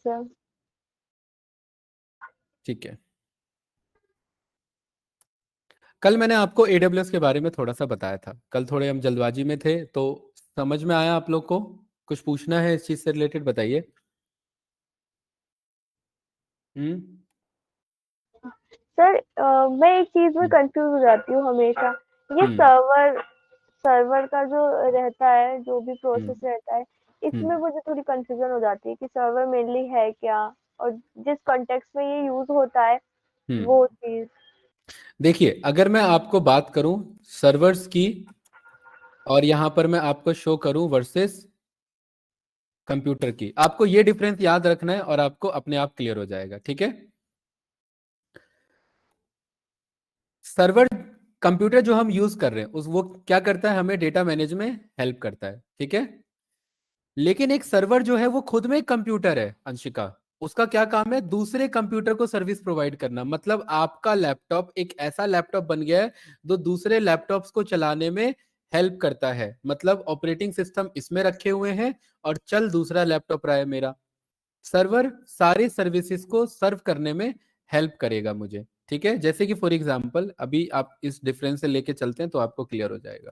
Sir. ठीक है, कल मैंने आपको AWS के बारे में थोड़ा सा बताया था, कल थोड़े हम जल्दबाजी में थे, तो समझ में आया आप लोग को? कुछ पूछना है इस चीज से रिलेटेड, बताइए। हम्म सर मैं एक चीज में हम्म कंफ्यूज हो जाती हूँ हमेशा। ये हम्म सर्वर का जो रहता है, जो भी हम्म प्रोसेस रहता है, इसमें हम्म मुझे थोड़ी कंफ्यूजन हो जाती है कि सर्वर मेनली है क्या, और जिस कॉन्टेक्स्ट में ये यूज होता है हम्म वो चीज। देखिए, अगर मैं आपको बात करूं सर्वर्स की, और यहां पर मैं आपको शो करूं वर्सेस कंप्यूटर की, आपको ये डिफरेंस याद रखना है और आपको अपने आप क्लियर हो जाएगा। ठीक है, सर्वर कंप्यूटर जो हम यूज कर रहे हैं उस वो क्या करता है, हमें डेटा मैनेज में हेल्प करता है। ठीक है, लेकिन एक सर्वर जो है वो खुद में एक कंप्यूटर है अंशिका, उसका क्या काम है, दूसरे कंप्यूटर को सर्विस प्रोवाइड करना। मतलब आपका लैपटॉप एक ऐसा लैपटॉप बन गया है जो दूसरे लैपटॉप्स को चलाने में हेल्प करता है। मतलब ऑपरेटिंग सिस्टम इसमें रखे हुए हैं और चल दूसरा लैपटॉप रहा है मेरा। सर्वर सारे सर्विसेज को सर्व करने में हेल्प करेगा मुझे। ठीक है, जैसे कि फॉर एग्जांपल अभी आप इस डिफरेंस से लेके चलते हैं तो आपको क्लियर हो जाएगा।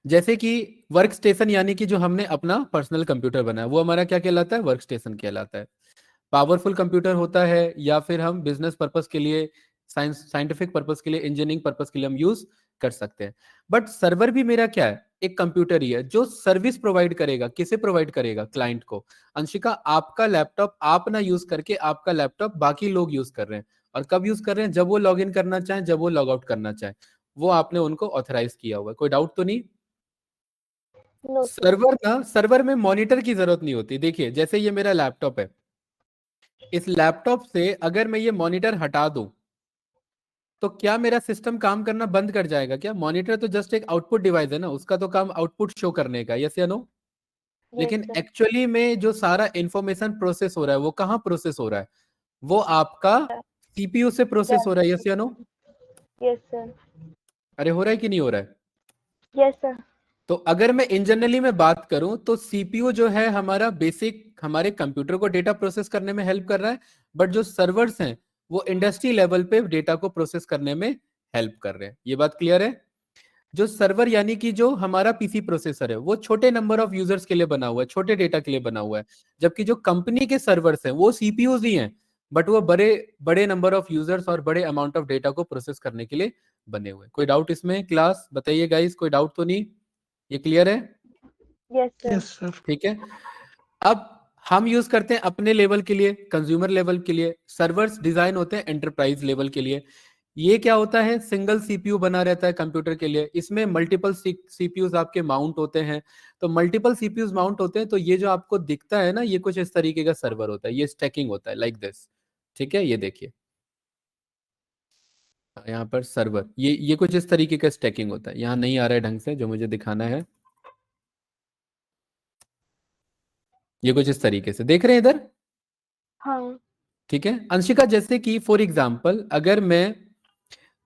जैसे कि वर्क स्टेशन, यानी कि जो हमने अपना पर्सनल कंप्यूटर बनाया वो हमारा क्या कहलाता है, वर्क स्टेशन कहलाता है। पावरफुल कंप्यूटर होता है, या फिर हम बिजनेस पर्पस के लिए, साइंटिफिक पर्पस के लिए, इंजीनियरिंग पर्पस के लिए हम यूज कर सकते हैं। बट सर्वर भी मेरा क्या है, एक कंप्यूटर ही है जो सर्विस प्रोवाइड करेगा। किसे प्रोवाइड करेगा, क्लाइंट को। अंशिका, आपका लैपटॉप आप ना यूज करके आपका लैपटॉप बाकी लोग यूज कर रहे हैं, और कब यूज कर रहे हैं, जब वो लॉग इन करना चाहें, जब वो लॉग आउट करना चाहें, वो आपने उनको ऑथराइज किया हुआ है। कोई डाउट तो नहीं? No sir. सर्वर में मॉनिटर की जरूरत नहीं होती। देखिए, जैसे ये मेरा लैपटॉप है, इस लैपटॉप से अगर मैं ये मॉनिटर हटा दूं तो क्या मेरा सिस्टम काम करना बंद कर जाएगा क्या? मॉनिटर तो जस्ट एक आउटपुट डिवाइस है ना, उसका तो काम आउटपुट शो करने का, यस या नो? यस लेकिन सर। एक्चुअली में जो सारा इंफॉर्मेशन प्रोसेस हो रहा है वो कहाँ प्रोसेस हो रहा है, वो आपका CPU से प्रोसेस हो रहा है, यस या नो? Yes sir. अरे हो रहा है कि नहीं हो रहा है? Yes sir. तो अगर मैं इन जनरली में बात करूं तो CPU जो है हमारा बेसिक हमारे कंप्यूटर को डेटा प्रोसेस करने में हेल्प कर रहा है, बट जो सर्वर्स हैं वो इंडस्ट्री लेवल पे डेटा को प्रोसेस करने में हेल्प कर रहे हैं। ये बात क्लियर है? जो सर्वर यानी कि जो हमारा PC प्रोसेसर है वो छोटे नंबर ऑफ यूजर्स के लिए बना हुआ है, छोटे डेटा के लिए बना हुआ है। जबकि जो कंपनी के सर्वर्स हैं वो CPUs ही हैं, बट वो बड़े बड़े नंबर ऑफ यूजर्स और बड़े अमाउंट ऑफ डेटा को प्रोसेस करने के लिए बने हुए हैं। कोई डाउट इसमें? क्लास बताइए गाइस, कोई डाउट तो नहीं? ये क्लियर है? Yes sir. Yes sir. ठीक है, अब हम यूज करते हैं अपने लेवल के लिए, कंज्यूमर लेवल के लिए। सर्वर्स डिजाइन होते हैं एंटरप्राइज लेवल के लिए। ये क्या होता है, सिंगल CPU बना रहता है कंप्यूटर के लिए, इसमें मल्टीपल CPUs आपके माउंट होते हैं। तो मल्टीपल CPUs माउंट होते हैं, तो ये जो आपको दिखता है ना, ये कुछ इस तरीके का सर्वर होता है, ये स्टैकिंग होता है लाइक दिस। ठीक है, ये देखिए यहाँ पर सर्वर, ये कुछ इस तरीके का स्टैकिंग होता है। यहाँ नहीं आ रहा है ढंग से जो मुझे दिखाना है, ये कुछ इस तरीके से देख रहे हैं इधर। हाँ। ठीक है अंशिका, जैसे कि फॉर एग्जांपल अगर मैं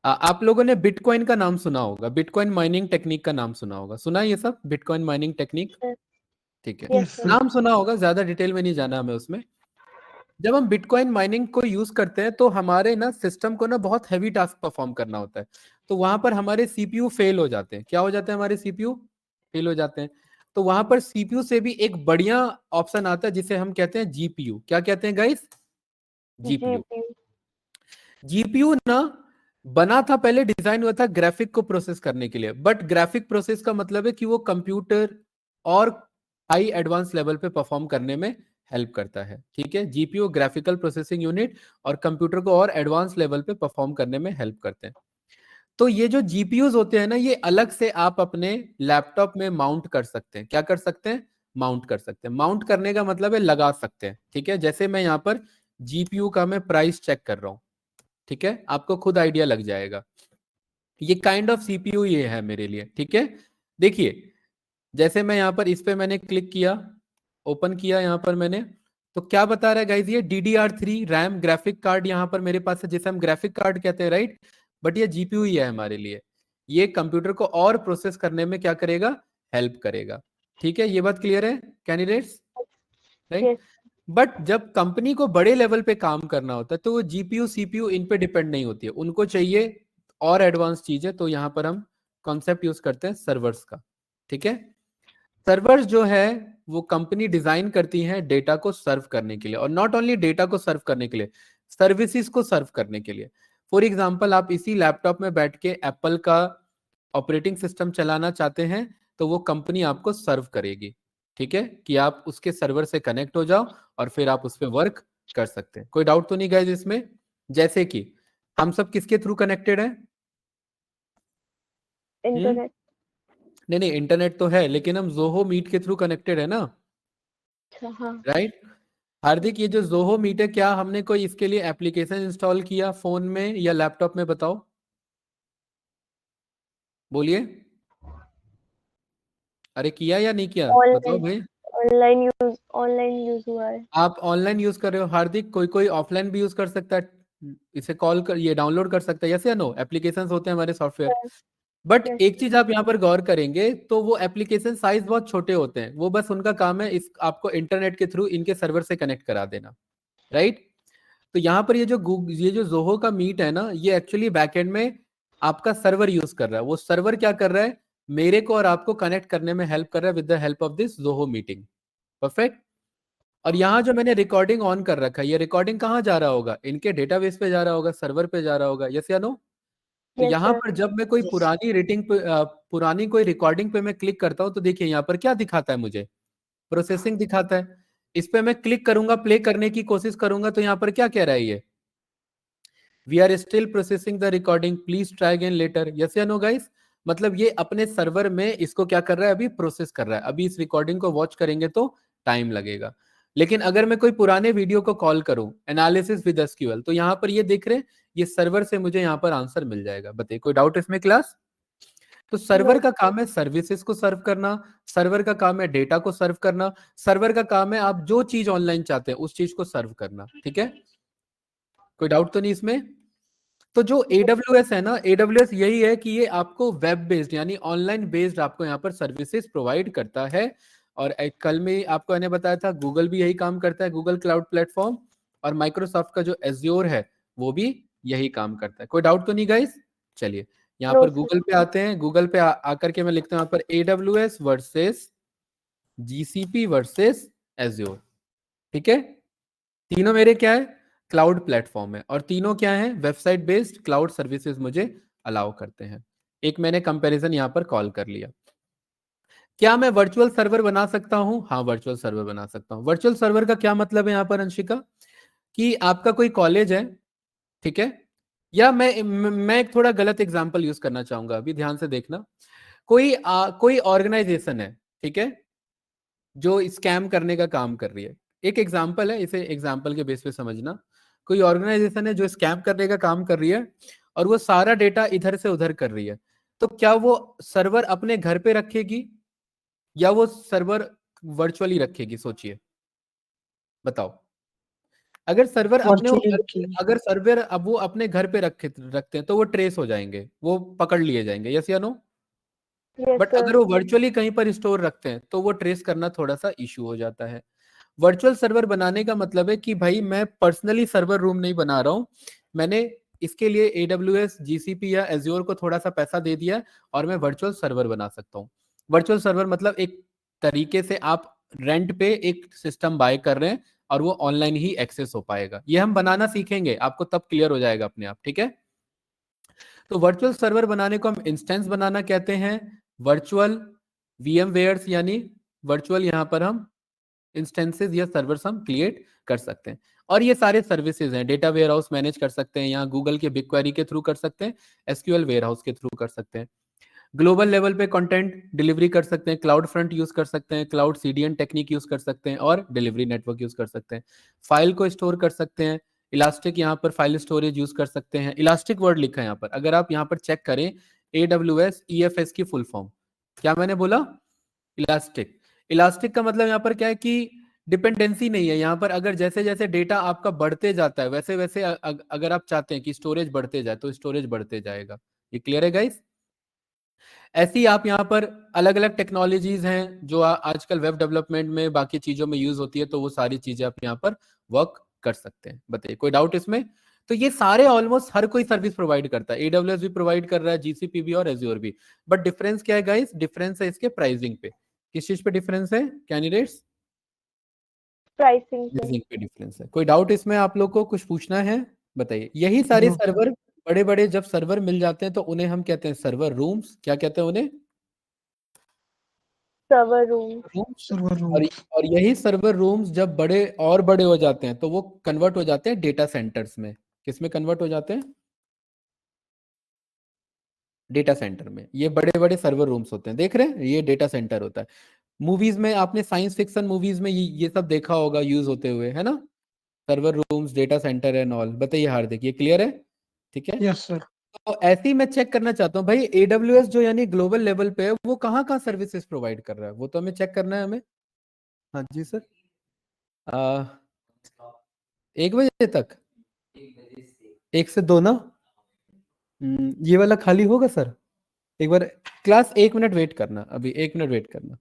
आप लोगों ने बिटकॉइन का नाम सुना होगा, बिटकॉइन माइनिंग टेक्निक का नाम सुना होगा, सुना है ये सब बिटकॉइन माइनिंग टेक्निक? ठीक है, यस यस सर। सर। नाम सुना होगा, ज्यादा डिटेल में नहीं जाना हमें उसमें। जब हम बिटकॉइन माइनिंग को यूज करते हैं तो हमारे ना सिस्टम को ना बहुत हैवी टास्क परफॉर्म करना होता है, तो वहां पर हमारे CPU फेल हो जाते हैं। क्या हो जाते हैं, हमारे CPU फेल हो जाते हैं। तो वहां पर CPU से भी एक बढ़िया ऑप्शन आता है जिसे हम कहते हैं GPU। क्या कहते हैं गाइस? GPU। जीपीयू। जीपीयू ना बना था, पहले डिजाइन हुआ था ग्राफिक को प्रोसेस करने के लिए, बट ग्राफिक प्रोसेस का मतलब है कि वो कंप्यूटर और हाई एडवांस लेवल पे परफॉर्म करने में हेल्प करता है। ठीक है, जीपीयू ग्राफिकल प्रोसेसिंग यूनिट, और कंप्यूटर को और एडवांस लेवल पे परफॉर्म करने में हेल्प करते हैं। तो ये जो जीपीयूज होते हैं ना, ये अलग से आप अपने लैपटॉप में माउंट कर सकते हैं। क्या कर सकते हैं? माउंट कर सकते हैं। माउंट करने का मतलब है लगा सकते हैं। ठीक है, जैसे मैं यहाँ पर जीपीयू का मैं प्राइस चेक कर रहा हूं, ठीक है, आपको खुद आइडिया लग जाएगा। ये काइंड ऑफ सीपीयू ये है मेरे लिए। ठीक है, देखिए जैसे मैं यहाँ पर इस पे मैंने क्लिक किया, ओपन किया यहाँ पर मैंने, तो क्या बता रहा है गाइज, ये DDR3 रैम ग्राफिक कार्ड यहाँ पर मेरे पास है, जिसे हम ग्राफिक कार्ड कहते हैं, राइट? बट ये जीपीयू ही है हमारे लिए। ये कंप्यूटर को और प्रोसेस करने में क्या करेगा, हेल्प करेगा। ठीक है, ये बात क्लियर है कैंडिडेट्स? राइट। यस। बट जब कंपनी को बड़े लेवल पे काम करना होता है तो वो जीपीयू सीपीयू इन पे डिपेंड नहीं होती है, उनको चाहिए और एडवांस चीजें, तो यहाँ पर हम कॉन्सेप्ट यूज करते हैं सर्वर्स का। ठीक है, सर्वर्स जो है वो कंपनी डिजाइन करती है डेटा को सर्व करने के लिए, और नॉट ओनली डेटा को सर्व करने के लिए, सर्विसेज को सर्व करने के लिए। फॉर एग्जांपल आप इसी लैपटॉप में बैठ के एप्पल का ऑपरेटिंग सिस्टम चलाना चाहते हैं तो वो कंपनी आपको सर्व करेगी। ठीक है, कि आप उसके सर्वर से कनेक्ट हो जाओ और फिर आप उस पर वर्क कर सकते हैं। कोई डाउट तो नहीं गाइस इसमें? जैसे कि हम सब किसके थ्रू कनेक्टेड है? इंटरनेट। नहीं नहीं, इंटरनेट तो है, लेकिन हम जोहो मीट के थ्रू कनेक्टेड है ना, अच्छा हाँ। राइट? हार्दिक, ये जो जोहो मीट है, क्या हमने कोई इसके लिए एप्लीकेशन इंस्टॉल किया फोन में या लैपटॉप में? बताओ, बोलिए। अरे किया या नहीं किया, बताओ ऑनलाइन। भाई। ऑनलाइन यूज हुआ है। आप ऑनलाइन यूज कर रहे हो हार्दिक, कोई कोई ऑफलाइन भी यूज कर सकता है, इसे कॉल कर, ये डाउनलोड कर सकता है, यस या नो? एप्लीकेशंस होते हैं हमारे सॉफ्टवेयर। यस। बट यस एक चीज आप यहाँ पर गौर करेंगे तो वो एप्लीकेशन साइज बहुत छोटे होते हैं, वो बस उनका काम है इस आपको इंटरनेट के थ्रू इनके सर्वर से कनेक्ट करा देना, राइट? तो यहाँ पर ये जो जोहो का मीट है ना, ये एक्चुअली बैकएंड में आपका सर्वर यूज कर रहा है। वो सर्वर क्या कर रहा है, मेरे को और आपको कनेक्ट करने में हेल्प कर रहा है with the help of this Zoho meeting. Perfect. और यहाँ जो मैंने रिकॉर्डिंग ऑन कर रखा है, ये रिकॉर्डिंग कहाँ जा रहा होगा? इनके डेटाबेस पे जा रहा होगा, सर्वर पे जा रहा होगा, यस या नो? तो यस यहाँ सर। पर जब मैं कोई पुरानी रेटिंग पे पुरानी कोई रिकॉर्डिंग पे मैं क्लिक करता हूँ तो देखिए यहाँ पर क्या दिखाता है मुझे, प्रोसेसिंग दिखाता है। इस पे मैं क्लिक करूंगा, प्ले करने की कोशिश करूंगा तो यहाँ पर क्या कह रहा है ये, we are still processing the recording, please try again later, yes या नो गाइस? मतलब ये अपने सर्वर में इसको क्या कर रहा है, अभी प्रोसेस कर रहा है, अभी इस रिकॉर्डिंग को वॉच करेंगे तो टाइम लगेगा। लेकिन अगर मैं कोई पुराने वीडियो को कॉल करूं, एनालिसिस विद एसक्यूएल, तो यहाँ पर ये देख रहे हैं, ये सर्वर से मुझे यहाँ पर आंसर मिल जाएगा। बताइए, कोई डाउट इसमें क्लास? तो नो। सर्वर का काम है सर्विसेज को सर्व करना, सर्वर का काम है डेटा को सर्व करना, सर्वर का काम है आप जो चीज ऑनलाइन चाहते हैं उस चीज को सर्व करना। ठीक है, कोई डाउट तो नहीं इसमें? तो जो AWS है ना, AWS यही है कि ये आपको वेब बेस्ड यानी ऑनलाइन बेस्ड आपको यहाँ पर सर्विसेज प्रोवाइड करता है। और कल में आपको मैंने बताया था गूगल भी यही काम करता है, गूगल क्लाउड प्लेटफॉर्म, और माइक्रोसॉफ्ट का जो एज्योर है वो भी यही काम करता है। कोई डाउट तो नहीं गाइस? चलिए यहाँ नो पर सर। गूगल पे आते हैं, गूगल पे आकर के मैं लिखता हूँ यहाँ पर AWS versus GCP versus azure. ठीक है, तीनों मेरे क्या है, क्लाउड प्लेटफॉर्म है, और तीनों क्या है, वेबसाइट बेस्ड क्लाउड सर्विसेज मुझे अलाउ करते हैं। एक मैंने कंपैरिजन यहां पर कॉल कर लिया। क्या मैं वर्चुअल सर्वर बना सकता हूं? हाँ, वर्चुअल सर्वर बना सकता हूं। वर्चुअल सर्वर का क्या मतलब है यहाँ पर अंशिका, कि आपका कोई कॉलेज है, ठीक है, या मैं एक थोड़ा गलत एग्जांपल यूज करना चाहूंगा, अभी ध्यान से देखना। कोई ऑर्गेनाइजेशन है, ठीक है, जो स्कैम करने का काम कर रही है। एक एग्जाम्पल है, इसे एग्जाम्पल के बेस पे समझना। कोई ऑर्गेनाइजेशन है जो स्कैम करने का काम कर रही है और वो सारा डेटा इधर से उधर कर रही है, तो क्या वो सर्वर अपने घर पे रखेगी या वो सर्वर वर्चुअली रखेगी? सोचिए, बताओ। अगर सर्वर अपने वर्चुअली रखेगी। अगर सर्वर अब वो अपने घर पे रखते हैं तो वो ट्रेस हो जाएंगे, वो पकड़ लिए जाएंगे, यस या नो? Yes but sir. अगर वो वर्चुअली कहीं पर स्टोर रखते हैं तो वो ट्रेस करना थोड़ा सा इशू हो जाता है। वर्चुअल सर्वर बनाने का मतलब है कि भाई मैं पर्सनली सर्वर रूम नहीं बना रहा हूं, मैंने इसके लिए AWS GCP या एज्योर को थोड़ा सा पैसा दे दिया और मैं वर्चुअल सर्वर बना सकता हूँ। वर्चुअल सर्वर मतलब एक तरीके से आप रेंट पे एक सिस्टम बाय कर रहे हैं और वो ऑनलाइन ही एक्सेस हो पाएगा। ये हम बनाना सीखेंगे, आपको तब क्लियर हो जाएगा अपने आप। ठीक है, तो वर्चुअल सर्वर बनाने को हम इंस्टेंस बनाना कहते हैं, वर्चुअल VMwares यानी वर्चुअल यहाँ पर हम इंस्टेंसेस या सर्वर्स हम क्रिएट कर सकते हैं। और ये सारे सर्विसेज हैं, डेटा वेयर हाउस मैनेज कर सकते हैं, यहाँ गूगल के बिग क्वेरी के थ्रू कर सकते हैं, SQL वेयर हाउस के थ्रू कर सकते हैं, ग्लोबल लेवल पे कंटेंट डिलीवरी कर सकते हैं, क्लाउड फ्रंट यूज कर सकते हैं, क्लाउड CDN टेक्निक यूज कर सकते हैं, और डिलीवरी नेटवर्क यूज कर सकते हैं, फाइल को स्टोर कर सकते हैं, इलास्टिक यहाँ पर फाइल स्टोरेज यूज कर सकते हैं। इलास्टिक वर्ड लिखा है यहाँ पर, अगर आप यहाँ पर चेक करें AWS EFS की फुल फॉर्म, क्या मैंने बोला? इलास्टिक। इलास्टिक का मतलब यहाँ पर क्या है कि डिपेंडेंसी नहीं है यहाँ पर, अगर जैसे जैसे डेटा आपका बढ़ते जाता है वैसे वैसे अगर आप चाहते हैं कि स्टोरेज बढ़ते जाए तो स्टोरेज बढ़ते जाएगा। ये क्लियर है गाइस? ऐसी आप यहाँ पर अलग अलग टेक्नोलॉजीज हैं जो आजकल वेब डेवलपमेंट में बाकी चीजों में यूज होती है, तो वो सारी चीजें आप यहाँ पर वर्क कर सकते हैं। बताइए कोई डाउट इसमें? तो ये सारे ऑलमोस्ट हर कोई सर्विस प्रोवाइड करता है, एडब्ल्यूएस भी प्रोवाइड कर रहा है, जीसीपी भी और एज्योर भी। बट डिफरेंस क्या है गाइस? डिफरेंस है इसके प्राइसिंग पे। किस चीज पे डिफरेंस है कैंडिडेट्स? प्राइसिंग पे। प्राइसिंग पे डिफरेंस है। कोई डाउट इसमें आप लोग को? कुछ पूछना है बताइए। यही सारे No, सर्वर, बड़े बड़े जब सर्वर मिल जाते हैं तो उन्हें हम कहते हैं सर्वर रूम्स। क्या कहते हैं उन्हें? Server room. रूम्स। server और rooms. और यही सर्वर रूम्स जब बड़े और बड़े हो जाते हैं तो वो कन्वर्ट हो जाते हैं डेटा सेंटर्स में। किस में कन्वर्ट हो जाते हैं? डेटा सेंटर में। ये बड़े बड़े सर्वर रूम्स होते हैं, देख रहे हैं, ये डेटा सेंटर होता है। मूवीज में आपने साइंस फिक्शन मूवीज में ये सब देखा होगा यूज होते हुए, है ना? Server rooms, data centre and all. बताइए हार्दिक, ये क्लियर है? ठीक है। Yes, sir. तो ऐसे ही मैं चेक करना चाहता हूँ भाई, एडब्ल्यूएस जो यानी ग्लोबल लेवल पे है वो कहाँ कहाँ सर्विसेज प्रोवाइड कर रहा है, वो तो हमें चेक करना है हमें। हाँ जी सर। 1 बजे तक, 1 से 2 ना? ये वाला खाली होगा सर? एक बार क्लास 1 मिनट वेट करना, अभी 1 मिनट वेट करना।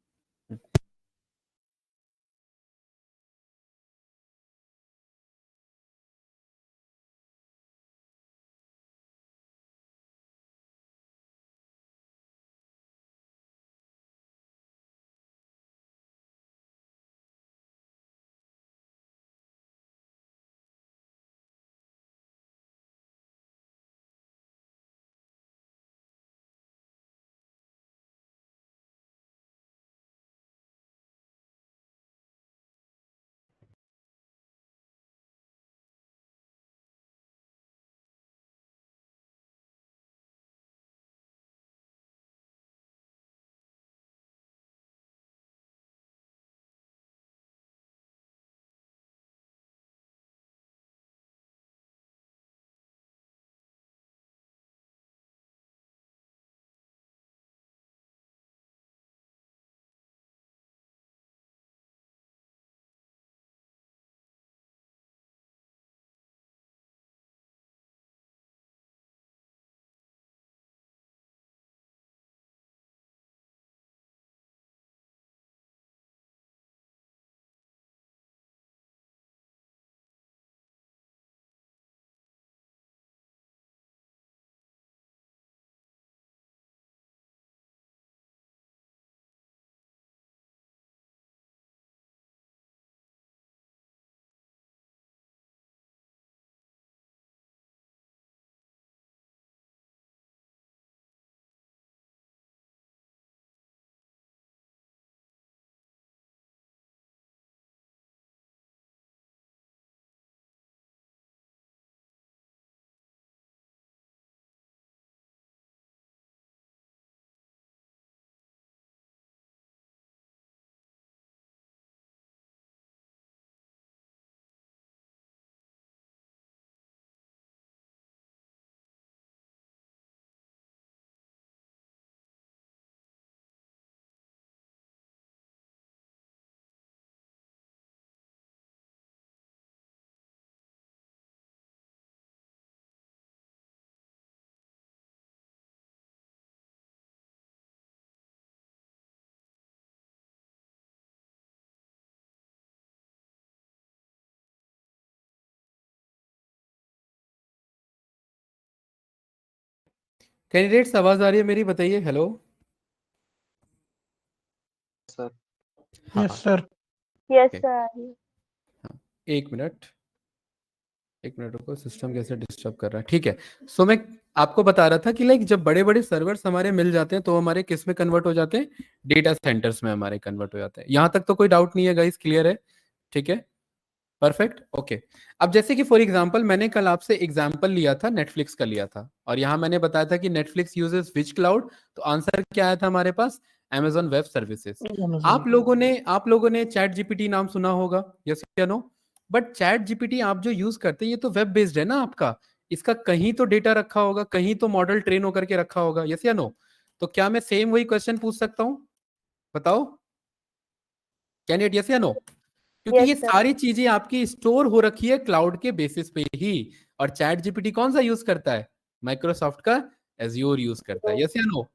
कैंडिडेट्स आवाज आ रही है मेरी? बताइए हेलो। सर। हाँ Yes, sir. Yes Okay. Sir. हाँ, 1 मिनट, 1 मिनट रुको, सिस्टम कैसे डिस्टर्ब कर रहा है। ठीक है। सो मैं आपको बता रहा था कि लाइक जब बड़े बड़े सर्वर्स हमारे मिल जाते हैं तो हमारे किस में कन्वर्ट हो जाते हैं? डेटा सेंटर्स में हमारे कन्वर्ट हो जाते हैं। यहां तक तो कोई डाउट नहीं है गाइस? क्लियर है? ठीक है, परफेक्ट, ओके। अब जैसे कि फॉर एग्जांपल मैंने कल आपसे एग्जांपल लिया था, नेटफ्लिक्स का लिया था, और यहां मैंने बताया था कि नेटफ्लिक्स यूजेस विच क्लाउड, तो आंसर क्या आया था हमारे पास? Amazon web services. Amazon. आप लोगों ने चैट जीपीटी नाम सुना होगा, यस या नो? बट चैट जीपीटी आप जो यूज करते हैं ये तो वेब बेस्ड है ना आपका, इसका कहीं तो डेटा रखा होगा, कहीं तो मॉडल ट्रेन होकर के रखा होगा, यस या नो? तो क्या मैं सेम वही क्वेश्चन पूछ सकता हूं? बताओ कैंडिडेट, यस या नो? क्योंकि यस ये सर। सारी चीजें आपकी स्टोर हो रखी है क्लाउड के बेसिस पे ही। और चैट जीपीटी कौन सा यूज करता है? माइक्रोसॉफ्ट का एज्योर यूज करता है, यस या नो?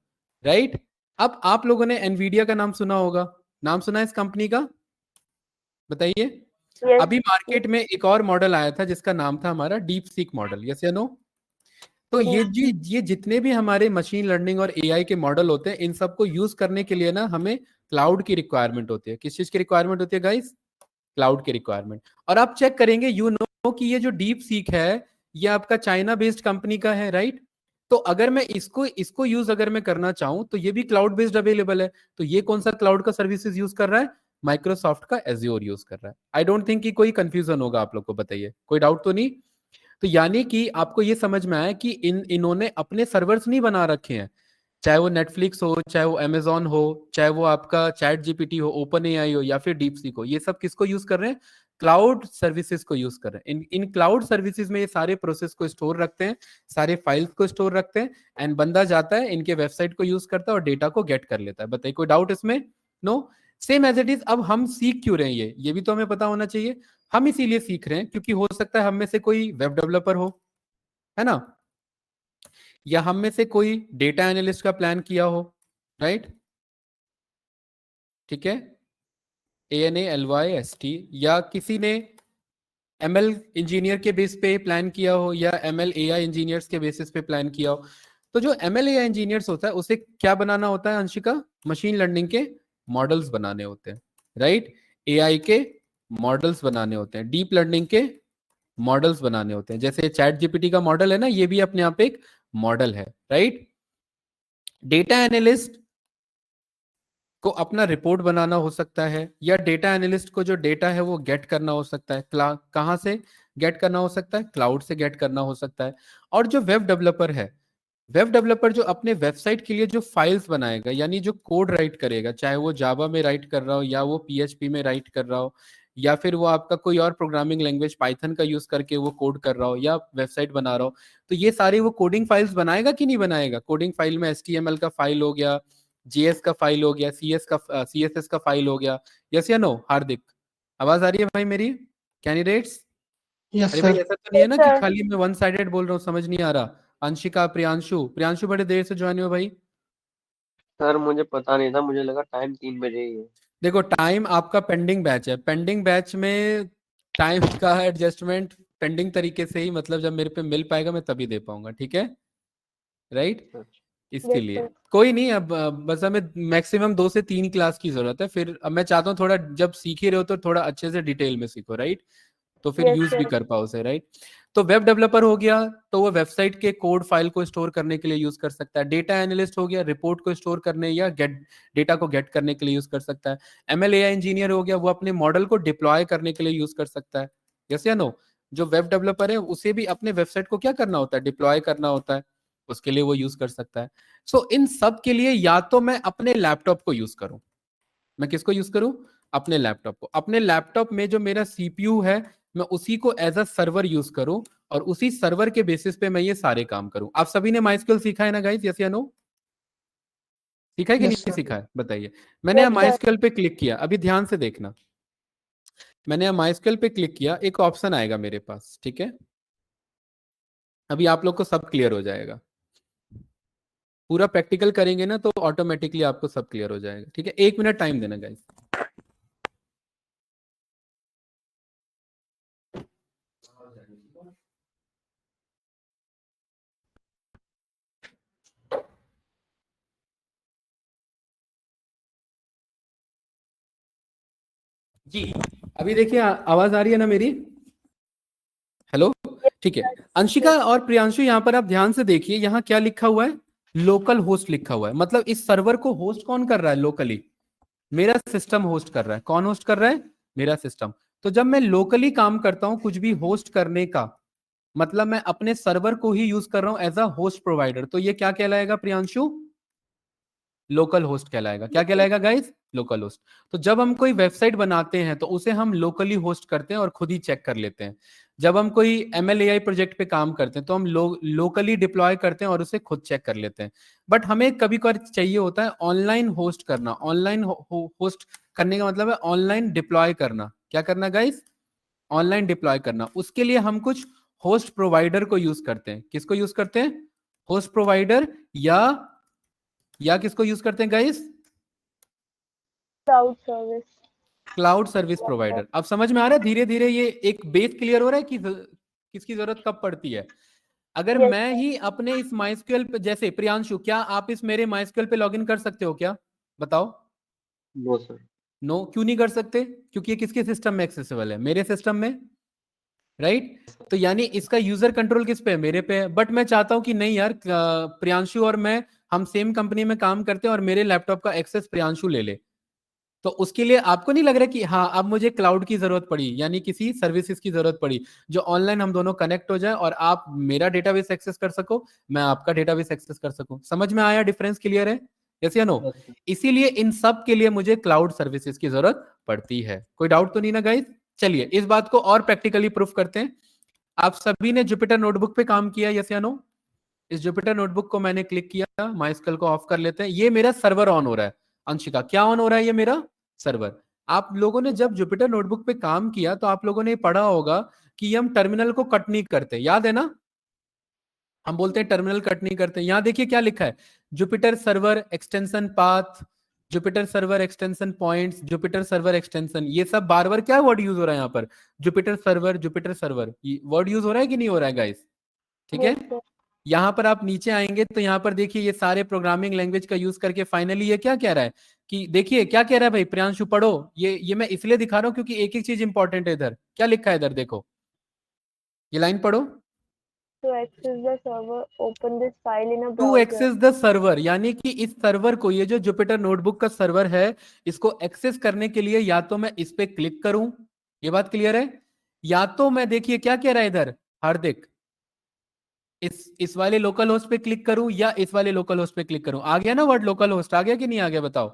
राइट? अब आप लोगों ने एनवीडिया का नाम सुना होगा, नाम सुना है इस कंपनी का? बताइए। यस। अभी मार्केट में एक और मॉडल आया था जिसका नाम था हमारा डीप सीक मॉडल, यस या नो? तो ये जितने भी हमारे मशीन लर्निंग और एआई के मॉडल होते हैं, इन सबको यूज करने के लिए ना हमें क्लाउड की रिक्वायरमेंट होती है। किस चीज की रिक्वायरमेंट होती है गाइस? क्लाउड की रिक्वायरमेंट। और आप चेक करेंगे, यू नो कि ये जो डीप सीक है, ये आपका चाइना बेस्ड कंपनी का है, राइट? तो अगर मैं इसको इसको यूज अगर मैं करना चाहूं तो ये भी क्लाउड बेस्ड अवेलेबल है। तो ये कौन सा क्लाउड का सर्विसेज यूज कर रहा है? माइक्रोसॉफ्ट का एज्योर यूज कर रहा है। आई डोंट थिंक कि कोई कंफ्यूजन होगा आप लोग को, बताइए, कोई डाउट तो नहीं? तो यानी कि आपको ये समझ में आया कि इन्होंने अपने सर्वर्स नहीं बना रखे हैं, चाहे वो नेटफ्लिक्स हो, चाहे वो अमेजोन हो, चाहे वो आपका चैट जीपीटी हो, ओपन एआई हो, या फिर डीप सीक हो, ये सब किसको यूज कर रहे हैं? क्लाउड सर्विसेज को यूज कर रहे हैं। इन क्लाउड सर्विसेज में ये सारे प्रोसेस को स्टोर रखते हैं, सारे फाइल्स को स्टोर रखते हैं, एंड बंदा जाता है इनके वेबसाइट को यूज करता है और डेटा को गेट कर लेता है। बताइए, कोई डाउट इसमें? No? Same as it is. अब हम सीख क्यों रहे हैं ये भी तो हमें पता होना चाहिए। हम इसीलिए सीख रहे हैं क्योंकि हो सकता है हम में से कोई वेब डेवलपर हो, है ना, या हम में से कोई डेटा एनालिस्ट का प्लान किया हो, राइट? ठीक है, ANALYST, या किसी ने ML इंजीनियर के बेस पे प्लान किया हो, या ML AI इंजीनियर्स के बेसिस पे प्लान किया हो। तो जो ML AI इंजीनियर्स होता है उसे क्या बनाना होता है अंशिका? मशीन लर्निंग के मॉडल्स बनाने होते हैं, राइट? AI के मॉडल्स बनाने होते हैं, डीप लर्निंग के मॉडल्स बनाने होते हैं। जैसे चैट जीपीटी का मॉडल है ना, ये भी अपने आप एक मॉडल है, राइट? डेटा एनालिस्ट को अपना रिपोर्ट बनाना हो सकता है, या डेटा एनालिस्ट को जो डेटा है वो गेट करना हो सकता है। कहाँ से गेट करना हो सकता है? क्लाउड से गेट करना हो सकता है। और जो वेब डेवलपर है, वेब डेवलपर जो अपने वेबसाइट के लिए जो फाइल्स बनाएगा, यानी जो कोड राइट करेगा, चाहे वो जावा में राइट कर रहा हो, या वो PHP में राइट कर रहा हो, या फिर वो आपका कोई और प्रोग्रामिंग लैंग्वेज पाइथन का यूज करके वो कोड कर रहा हो या वेबसाइट बना रहा हो, तो ये सारे वो कोडिंग फाइल्स बनाएगा कि नहीं बनाएगा? कोडिंग फाइल में HTML का फाइल हो गया, JS का फाइल हो गया, CSS का फाइल हो गया, यस या नो? हार्दिक, आवाज आ रही है भाई मेरी? कैंडिडेट्स? यस अरे भाई, सर। ऐसा तो नहीं है यस ना कि सर। खाली मैं वन साइडेड बोल रहा हूँ, समझ नहीं आ रहा? अंशिका, प्रियांशु, प्रियांशु बड़े देर से ज्वाइन हुए भाई। सर मुझे पता नहीं था, मुझे लगा टाइम 3 बजे ही है। देखो, टाइम आपका पेंडिंग बैच है, पेंडिंग बैच में टाइम का एडजस्टमेंट पेंडिंग तरीके से ही, मतलब जब मेरे पे मिल पाएगा मैं तभी दे पाऊंगा, ठीक है, राइट? अच्छा। इसके यस लिए सर। कोई नहीं। अब बस हमें मैक्सिमम 2 से 3 क्लास की जरूरत है। फिर अब मैं चाहता हूँ थोड़ा, जब सीख ही रहे हो तो थोड़ा अच्छे से डिटेल में सीखो, राइट? तो फिर यस यूज भी सर। कर पाओ उसे, राइट? तो वेब डेवलपर हो गया, तो वो वेबसाइट के कोड फाइल को स्टोर करने के लिए यूज कर सकता है। डेटा एनालिस्ट हो गया, रिपोर्ट को स्टोर करने या गेट डेटा को गेट करने के लिए यूज कर सकता है। ML AI इंजीनियर हो गया, वो अपने मॉडल को डिप्लॉय करने के लिए यूज कर सकता है, यस या नो? जो वेब डेवलपर है उसे भी अपने वेबसाइट को क्या करना होता है? डिप्लॉय करना होता है, उसके लिए वो यूज कर सकता है। सो इन सब के लिए या तो मैं अपने लैपटॉप को यूज करूं, मैं किसको यूज करूं? अपने लैपटॉप को। अपने लैपटॉप में जो मेरा CPU है, मैं उसी को एज अ सर्वर यूज करूं, और उसी सर्वर के बेसिस पे मैं ये सारे काम करूं। आप सभी ने MySQL सीखा है ना गाइस, यस या नो? सीखा है कि यस नहीं सर। सीखा है, बताइए। मैंने यस यहाँ सर। MySQL पे क्लिक किया, अभी ध्यान से देखना। मैंने यहाँ MySQL पे क्लिक किया, एक ऑप्शन आएगा मेरे पास, ठीक है? अभी आप लोग को सब क्लियर हो जाएगा, पूरा प्रैक्टिकल करेंगे ना तो ऑटोमेटिकली आपको सब क्लियर हो जाएगा, ठीक है? 1 मिनट टाइम देना गाइस। जी, अभी देखिए, आवाज आ रही है ना मेरी? हेलो? ठीक है। अंशिका यस। और प्रियांशु, यहाँ पर आप ध्यान से देखिए, यहाँ क्या लिखा हुआ है? लोकल होस्ट लिखा हुआ है। मतलब इस सर्वर को होस्ट कौन कर रहा है? लोकली मेरा सिस्टम होस्ट कर रहा है। कौन होस्ट कर रहा है? मेरा सिस्टम। तो जब मैं लोकली काम करता हूं कुछ भी होस्ट करने का, मतलब मैं अपने सर्वर को ही यूज कर रहा हूं एज अ होस्ट प्रोवाइडर, तो ये क्या कहलाएगा प्रियांशु? लोकल होस्ट कहलाएगा। क्या कहलाएगा गाइस? Local host. तो जब हम कोई वेबसाइट बनाते हैं तो उसे हम लोकली होस्ट करते हैं और खुद ही चेक कर लेते हैं। जब हम कोई ML AI प्रोजेक्ट पे काम करते हैं तो हम लोकली डिप्लॉय करते हैं और उसे खुद चेक कर लेते हैं। बट हमें कभी कभार चाहिए होता है ऑनलाइन होस्ट करना। ऑनलाइन होस्ट करने का मतलब है ऑनलाइन डिप्लॉय करना। क्या करना गाइस? ऑनलाइन डिप्लॉय करना। उसके लिए हम कुछ होस्ट प्रोवाइडर को यूज करते हैं। किसको यूज करते हैं? होस्ट प्रोवाइडर या या किसको यूज करते हैं guys? Cloud service. Cloud service provider. अब समझ में आ रहा है धीरे धीरे, ये एक बेस क्लियर हो रहा है कि किसकी जरूरत कब पड़ती है। अगर यस मैं सर। ही अपने इस माइस्क्यूएल पे, जैसे प्रियांशु, क्या आप इस मेरे माइस्क्यूएल पे लॉगिन कर सकते हो क्या? बताओ। No sir. नो, क्यों नहीं कर सकते? क्योंकि ये किसके सिस्टम में एक्सेसिबल है? मेरे सिस्टम में, राइट? तो यानी इसका यूजर कंट्रोल किस पे है? मेरे पे है। बट मैं चाहता हूं कि नहीं यार, प्रियांशु और मैं, हम सेम कंपनी में काम करते हैं और मेरे लैपटॉप का एक्सेस प्रियांशु ले ले। तो उसके लिए आपको नहीं लग रहा कि हाँ अब मुझे क्लाउड की जरूरत पड़ी, यानी किसी सर्विसेज की जरूरत पड़ी जो ऑनलाइन हम दोनों कनेक्ट हो जाए और आप मेरा डेटाबेस एक्सेस कर सको, मैं आपका डेटाबेस एक्सेस कर सकूं। समझ में आया डिफरेंस? क्लियर है? यस या नो? Yes sir. इसीलिए इन सब के लिए मुझे क्लाउड सर्विसेज की जरूरत पड़ती है। कोई डाउट तो नहीं ना गाइस? चलिए इस बात को और प्रैक्टिकली प्रूफ करते हैं। आप सभी ने जुपिटर नोटबुक पे काम किया, यस या नो? इस जुपिटर नोटबुक को मैंने क्लिक किया, माइस्कल को ऑफ कर लेते हैं। ये मेरा सर्वर ऑन हो रहा है। अंशिका, क्या ऑन हो रहा है? ये मेरा सर्वर। आप लोगों ने जब जुपिटर नोटबुक पे काम किया तो आप लोगों ने पढ़ा होगा कि हम टर्मिनल को कट नहीं करते, याद है ना? हम बोलते हैं टर्मिनल कट नहीं करते। यहां देखिए क्या लिखा है, Jupiter server extension path, Jupiter server extension points, Jupiter server extension. ये सब बार बार क्या वर्ड यूज हो रहा है यहाँ पर? Jupiter server, Jupiter server, word use हो रहा है कि नहीं हो रहा है गाइस? ठीक है। Yes sir. यहां पर आप नीचे आएंगे तो यहां पर देखिए ये सारे प्रोग्रामिंग लैंग्वेज का यूज करके फाइनली ये क्या कह रहा है कि देखिए क्या कह रहा है भाई प्रियांशु, पढ़ो। ये मैं इसलिए दिखा रहा हूं क्योंकि एक एक चीज इंपॉर्टेंट है। इधर क्या लिखा है? इधर देखो, ये लाइन पढ़ो। To access the server, open this file in a to browser. Access the server, यानी कि इस सर्वर को, ये जो जुपिटर नोटबुक का सर्वर है, इसको एक्सेस करने के लिए या तो मैं इस पे क्लिक करूं, ये बात क्लियर है, या तो मैं, देखिए क्या कह रहा है इधर हार्दिक, इस वाले लोकल होस्ट पे क्लिक करूं या इस वाले लोकल होस्ट पे क्लिक करूं। आ गया ना वर्ड लोकल होस्ट? आ गया कि नहीं आ गया बताओ?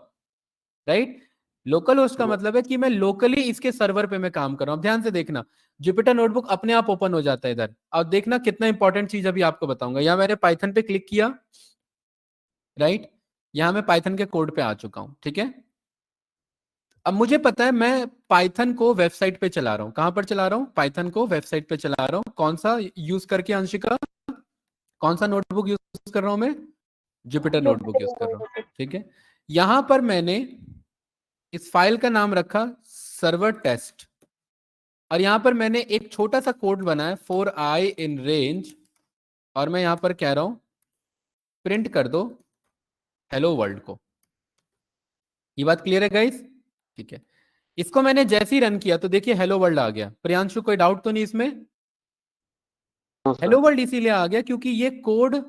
राइट। लोकल होस्ट का मतलब है कि मैं लोकली इसके सर्वर पे मैं काम कर रहा हूं। अब ध्यान से देखना, जुपिटर नोटबुक अपने आप ओपन हो जाता है इधर। अब देखना कितना इंपॉर्टेंट चीज अभी आपको बताऊंगा। यहां मैंने पाइथन पे क्लिक किया, राइट? यहां मैं पाइथन के कोड पे आ चुका हूं, ठीक है। अब मुझे पता है मैं पाइथन को वेबसाइट पे चला रहा हूं। कहां पर चला रहा हूं? पाइथन को वेबसाइट पे चला रहा हूं। कौन सा यूज करके अंशिका? कौन सा नोटबुक यूज कर रहा हूं मैं? जुपिटर नोटबुक यूज कर रहा हूं, Jupyter। ठीक है। यहां पर मैंने इस फाइल का नाम रखा सर्वर टेस्ट, और यहां पर मैंने एक छोटा सा कोड बनाया फॉर आई इन रेंज, और मैं यहां पर कह रहा हूं प्रिंट कर दो हेलो वर्ल्ड को। ये बात क्लियर है गाइस? ठीक है। इसको मैंने जैसे ही रन किया तो देखिए हेलो वर्ल्ड आ गया। प्रियांशु कोई डाउट तो नहीं इसमें? No hello sir. वर्ल्ड इसीलिए आ गया क्योंकि ये कोड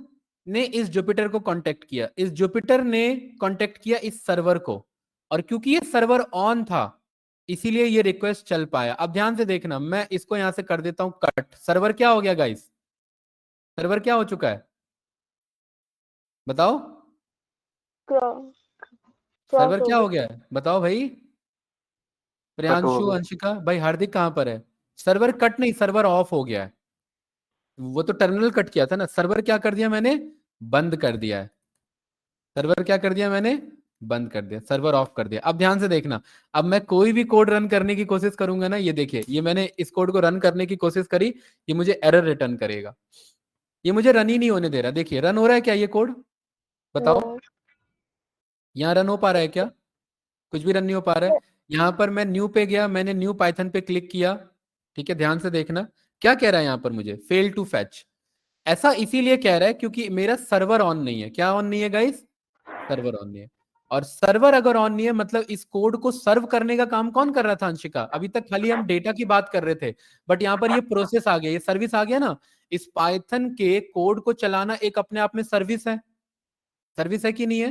ने इस जुपिटर को कांटेक्ट किया, इस जुपिटर ने कांटेक्ट किया इस सर्वर को, और क्योंकि ये सर्वर ऑन था इसीलिए ये रिक्वेस्ट चल पाया। अब ध्यान से देखना, मैं इसको यहां से कर देता हूं कट। सर्वर क्या हो गया गाइस? सर्वर क्या हो चुका है बताओ? क्रॉस सर्वर हो क्या हो गया। गया है बताओ भाई? कट हो प्रियांशु, गया। अंशिका भाई, हार्दिक कहां पर है? सर्वर कट नहीं, सर्वर ऑफ हो गया है। वो तो टर्मिनल कट किया था ना, सर्वर क्या कर दिया मैंने? बंद कर दिया है। सर्वर क्या कर दिया मैंने? बंद कर दिया, सर्वर ऑफ कर दिया। अब ध्यान से देखना, अब मैं कोई भी कोड रन करने की कोशिश करूंगा ना, ये देखिए, ये मैंने इस कोड को रन करने की कोशिश करी, ये मुझे एरर रिटर्न करेगा। ये मुझे रन ही नहीं होने दे रहा। देखिए रन हो रहा है क्या ये कोड? नो। बताओ, यहाँ रन हो पा रहा है क्या? कुछ भी रन नहीं हो पा रहा है। यहां पर मैं न्यू पे गया, मैंने न्यू पाइथन पे क्लिक किया, ठीक है। ध्यान से देखना क्या कह रहा है यहाँ पर मुझे, फेल टू फैच। ऐसा इसीलिए कह रहा है क्योंकि मेरा सर्वर ऑन नहीं है। क्या ऑन नहीं है गाइस? सर्वर ऑन नहीं है। और सर्वर अगर ऑन नहीं है मतलब इस कोड को सर्व करने का काम कौन कर रहा था अंशिका? अभी तक खाली हम डेटा की बात कर रहे थे, बट यहाँ पर ये प्रोसेस आ गया, ये सर्विस आ गया ना। इस पाइथन के कोड को चलाना एक अपने आप में सर्विस है। सर्विस है कि नहीं है?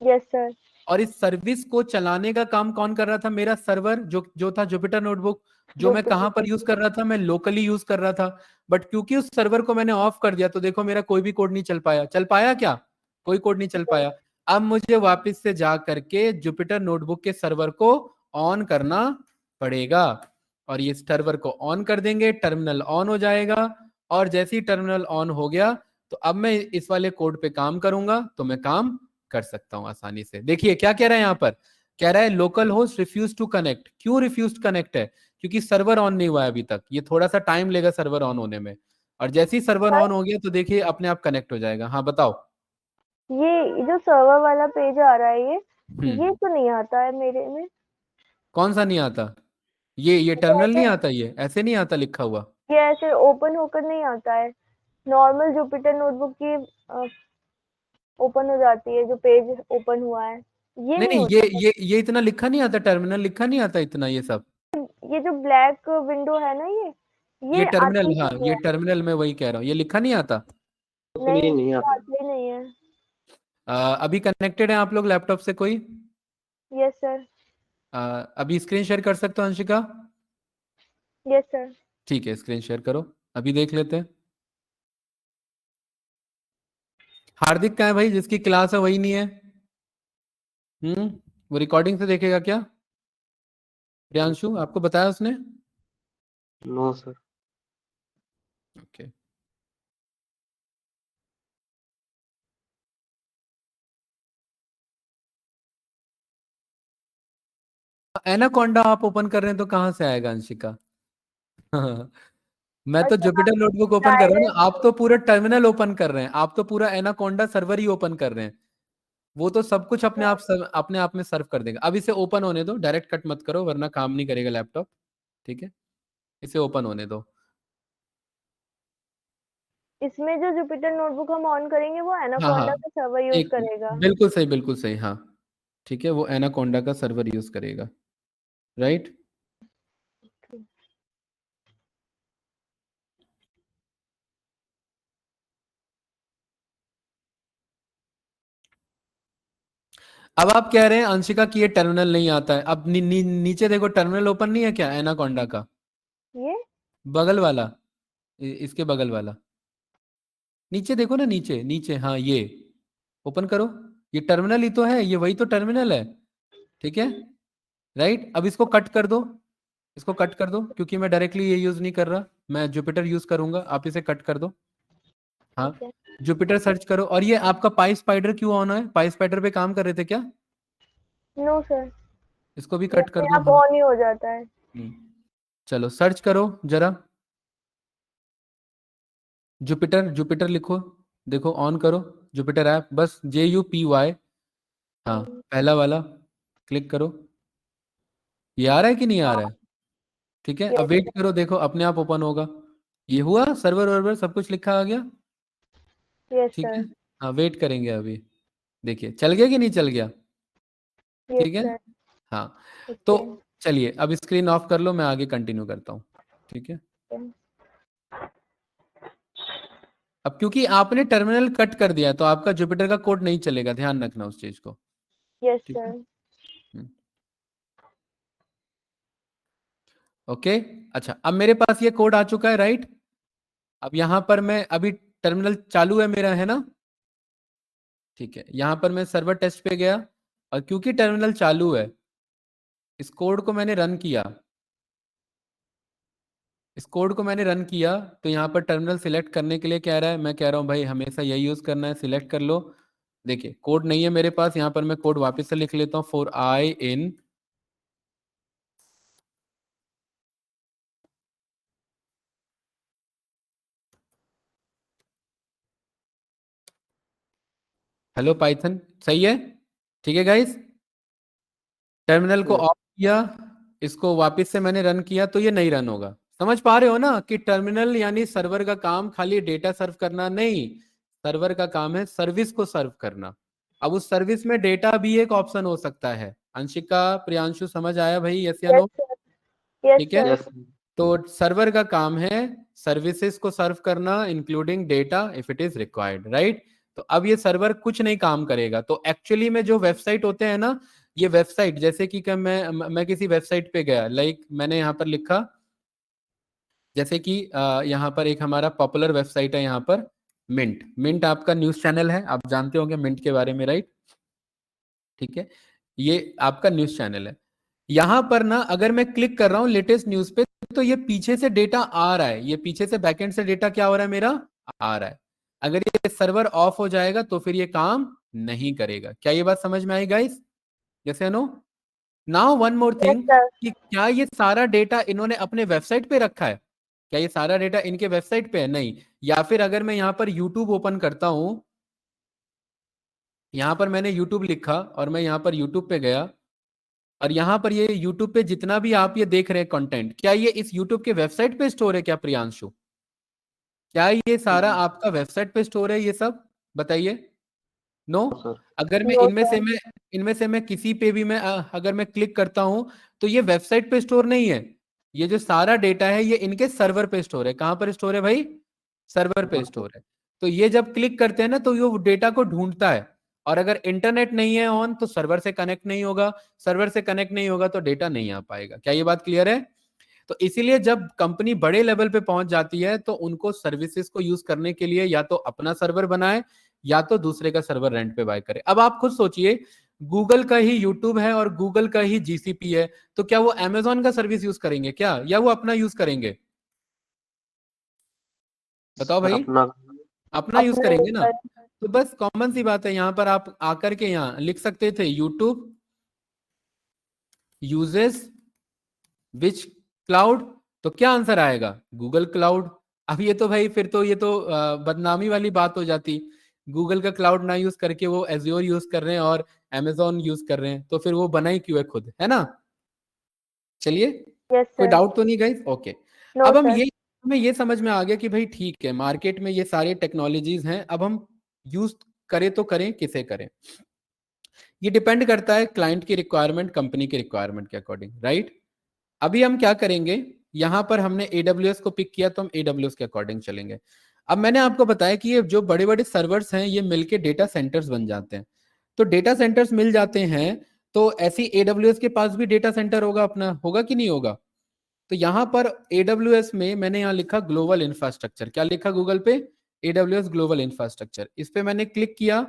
Yes sir. और इस सर्विस को चलाने का काम कौन कर रहा था? मेरा सर्वर, जो जो था जुपिटर नोटबुक, जो मैं कहां पर यूज कर रहा था? मैं लोकली यूज कर रहा था। बट क्योंकि उस सर्वर को मैंने ऑफ कर दिया तो देखो मेरा कोई भी कोड नहीं चल पाया। चल पाया क्या? कोई कोड नहीं चल पाया। अब मुझे वापस से जा करके जुपिटर नोटबुक के सर्वर को ऑन करना पड़ेगा, और ये सर्वर को ऑन कर देंगे, टर्मिनल ऑन हो जाएगा, और जैसे ही टर्मिनल ऑन हो गया तो अब मैं इस वाले कोड पे काम करूंगा तो मैं काम कर सकता हूं आसानी से। देखिए क्या कह रहा है यहां पर, कह रहा है local host refuse to connect. क्यों रिफ्यूज कनेक्ट है? क्योंकि सर्वर ऑन नहीं हुआ है अभी तक, ये थोड़ा सा टाइम लेगा सर्वर ऑन होने में, और जैसे ही सर्वर ऑन हो गया तो देखिए अपने आप कनेक्ट हो जाएगा। हाँ बताओ। ये जो सर्वर वाला पेज आ रहा है ये हम्म, तो नहीं आता है मेरे में। कौन सा नहीं आता? ये टर्मिनल नहीं आता, ये ऐसे नहीं आता लिखा हुआ? ये ऐसे ओपन होकर नहीं आता है। नॉर्मल जुपिटर नोटबुक की ओपन हो जाती है, जो पेज ओपन हुआ है ये नहीं नहीं नहीं, होता है। ये इतना लिखा नहीं आता, टर्मिनल लिखा नहीं आता इतना, ये सब। ये जो ब्लैक विंडो है ना ये ये टर्मिनल, आती ही हाँ नहीं ये है। टर्मिनल मैं वही कह रहा हूँ, ये लिखा नहीं आता। फिर नहीं, ये नहीं ये आता। आती ही नहीं है। अभी कनेक्टेड है आप लोग लैपटॉप से कोई? Yes sir. अभी स्क्रीन शेयर कर सकते हो अंशिका? Yes sir. ठीक है, स्क्रीन शेयर करो, अभी देख लेते हैं। हार्दिक कहाँ है भाई, जिसकी क्लास है वही नहीं है। वो रिकॉर्डिंग से देखेगा क्या? प्रियांशु, आपको बताया उसने? No sir. ओके। एनाकोंडा आप ओपन कर रहे हैं तो कहाँ से आएगा अंशिका? मैं तो अच्छा, जुपिटर नोटबुक ओपन कर रहा हूँ ना, आप डायरेक्ट तो पूरा टर्मिनल ओपन कर रहे हैं, आप तो पूरा एनाकोंडा सर्वर ही ओपन कर रहे हैं। वो तो सब कुछ अपने आप में सर्व कर देगा। अब इसे ओपन होने दो, डायरेक्ट कट मत करो वरना काम नहीं करेगा लैपटॉप। ठीक है, इसे ओपन होने दो। इसमें जो जुपिटर नोटबुक हम ऑन करेंगे वो हाँ हाँ, एनाकोंडा का सर्वर यूज एक करेगा। बिल्कुल सही, बिल्कुल सही, हाँ। ठीक है, वो एनाकोंडा का सर्वर यूज करेगा, राइट। अब आप कह रहे हैं अंशिका कि ये टर्मिनल नहीं आता है। अब नीचे देखो, टर्मिनल ओपन नहीं है क्या एनाकोंडा का? ये बगल वाला, इसके बगल वाला, नीचे देखो ना, नीचे नीचे, हाँ ये ओपन करो। ये टर्मिनल ही तो है, ये वही तो टर्मिनल है। ठीक है, राइट। अब इसको कट कर दो, इसको कट कर दो, क्योंकि मैं डायरेक्टली ये यूज नहीं कर रहा, मैं जुपिटर यूज करूंगा। आप इसे कट कर दो। हाँ, ठीक है। जुपिटर सर्च करो। और ये आपका पाई स्पाइडर क्यों ऑन है? पाई स्पाइडर पे काम कर रहे थे क्या? नो सर, इसको भी ये कट कर अपने दो, आप हाँ। ऑन ही हो जाता है। हम्म, चलो सर्च करो जरा, जुपिटर, जुपिटर लिखो, देखो ऑन करो जुपिटर ऐप, बस JUPY। हाँ, पहला वाला क्लिक करो। ये आ रहा है कि नहीं आ रहा है? ठीक है, अब यस वेट करो, देखो अपने आप ओपन होगा। ये हुआ, सर्वर वर्वर सब कुछ लिखा आ गया। यस ठीक है, सर। हाँ वेट करेंगे अभी। देखिए चल गया कि नहीं चल गया? यस ठीक है, सर। हाँ। तो ओके। चलिए अब स्क्रीन ऑफ कर लो, मैं आगे कंटिन्यू करता हूँ। ठीक है, अब क्योंकि आपने टर्मिनल कट कर दिया तो आपका जुपिटर का कोड नहीं चलेगा, ध्यान रखना उस चीज को। यस ठीक है, सर। ओके। अच्छा, अब मेरे पास ये कोड आ चुका है, राइट। अब यहां पर मैं अभी, टर्मिनल चालू है मेरा, है ना? ठीक है, यहां पर मैं सर्वर टेस्ट पे गया, और क्योंकि टर्मिनल चालू है, इस कोड को मैंने रन किया, इस कोड को मैंने रन किया, तो यहाँ पर टर्मिनल सिलेक्ट करने के लिए कह रहा है। मैं कह रहा हूँ भाई हमेशा यही यूज करना है, सिलेक्ट कर लो। देखिए कोड नहीं है मेरे पास, यहाँ पर मैं कोड वापस से लिख लेता हूँ, for I in hello Python, सही है। ठीक है गाइस, टर्मिनल को ऑफ किया, इसको वापस से मैंने रन किया, तो ये नहीं रन होगा। समझ पा रहे हो ना कि टर्मिनल यानी सर्वर का काम खाली डेटा सर्व करना नहीं, सर्वर का काम है सर्विस को सर्व करना। अब उस सर्विस में डेटा भी एक ऑप्शन हो सकता है। अंशिका, प्रियांशु, समझ आया भाई, यस या यस नो? सर। यस ठीक है, सर। यस। तो सर्वर का काम है सर्विसेज को सर्व करना, including data if it is required, right. तो अब ये सर्वर कुछ नहीं काम करेगा। तो एक्चुअली में जो वेबसाइट होते हैं ना, ये वेबसाइट जैसे कि मैं किसी वेबसाइट पे गया, लाइक मैंने यहाँ पर लिखा, जैसे कि यहाँ पर एक हमारा पॉपुलर वेबसाइट है, यहाँ पर मिंट, मिंट आपका न्यूज चैनल है, आप जानते होंगे मिंट के बारे में, राइट। ठीक है, ये आपका न्यूज चैनल है। यहां पर ना अगर मैं क्लिक कर रहा हूं लेटेस्ट न्यूज पे, तो ये पीछे से डेटा आ रहा है, ये पीछे से बैकएंड से डेटा क्या हो रहा है मेरा, आ रहा है। अगर ये सर्वर ऑफ हो जाएगा तो फिर ये काम नहीं करेगा। क्या ये बात समझ में आई गाइस? यस या no? Now one more yes thing, sir. कि क्या ये सारा डेटा इन्होंने अपने वेबसाइट पे रखा है? क्या ये सारा डेटा इनके वेबसाइट पे है? नहीं। या फिर अगर मैं यहाँ पर यूट्यूब ओपन करता हूं, यहाँ पर मैंने YouTube लिखा और मैं यहाँ पर YouTube पे गया, और यहाँ पर ये YouTube पे जितना भी आप ये देख रहे हैं कंटेंट, क्या ये इस YouTube के वेबसाइट पे स्टोर है क्या प्रियांशु? क्या ये सारा आपका वेबसाइट पे स्टोर है ये सब? बताइए। नो। सर। अगर मैं नो इनमें से सर। मैं इनमें से मैं किसी पे भी मैं अगर मैं क्लिक करता हूं तो ये वेबसाइट पे स्टोर नहीं है। ये जो सारा डेटा है ये इनके सर्वर पे स्टोर है। कहां पर स्टोर है भाई? सर्वर पे स्टोर है। तो ये जब क्लिक करते हैं ना तो ये वो डेटा को ढूंढता है, और अगर इंटरनेट नहीं है ऑन तो सर्वर से कनेक्ट नहीं होगा, सर्वर से कनेक्ट नहीं होगा तो डेटा नहीं आ पाएगा। क्या ये बात क्लियर है? तो इसीलिए जब कंपनी बड़े लेवल पे पहुंच जाती है तो उनको सर्विसेज को यूज करने के लिए या तो अपना सर्वर बनाए या तो दूसरे का सर्वर रेंट पे बाय करे। अब आप खुद सोचिए, गूगल का ही यूट्यूब है और गूगल का ही जीसीपी है, तो क्या वो अमेजोन का सर्विस यूज करेंगे क्या, या वो अपना यूज करेंगे? बताओ सर भाई। अपना। अपना यूज अपना करेंगे यूज ना। करें। तो बस कॉमन सी बात है, यहां पर आप आकर के यहां लिख सकते थे यूट्यूब यूजेस विच क्लाउड, तो क्या आंसर आएगा? Google cloud. अब ये तो भाई फिर तो ये तो बदनामी वाली बात हो जाती। गूगल का क्लाउड ना यूज करके वो एज्योर यूज कर रहे हैं और अमेजोन यूज कर रहे हैं, तो फिर वो बना ही क्यों है खुद, है ना? चलिए, यस कोई सर। डाउट तो नहीं गाइस? ओके। नो अब हम सर। ये हमें ये समझ में आ गया कि भाई ठीक है, मार्केट में ये सारे टेक्नोलॉजीज हैं, अब हम यूज करें तो करें किसे करें, ये डिपेंड करता है क्लाइंट की रिक्वायरमेंट, कंपनी की रिक्वायरमेंट के अकॉर्डिंग, राइट? अभी हम क्या करेंगे, यहां पर हमने AWS को पिक किया तो हम AWS के अकॉर्डिंग चलेंगे। अब मैंने आपको बताया कि ये जो बड़े बड़े सर्वर्स हैं ये मिलके डेटा सेंटर्स बन जाते हैं। तो डेटा सेंटर्स मिल जाते हैं, तो ऐसी AWS के पास भी डेटा सेंटर होगा अपना, होगा कि नहीं होगा? तो यहां पर AWS में मैंने यहां लिखा ग्लोबल इंफ्रास्ट्रक्चर। क्या लिखा गूगल पे? AWS global infrastructure. इस पे मैंने क्लिक किया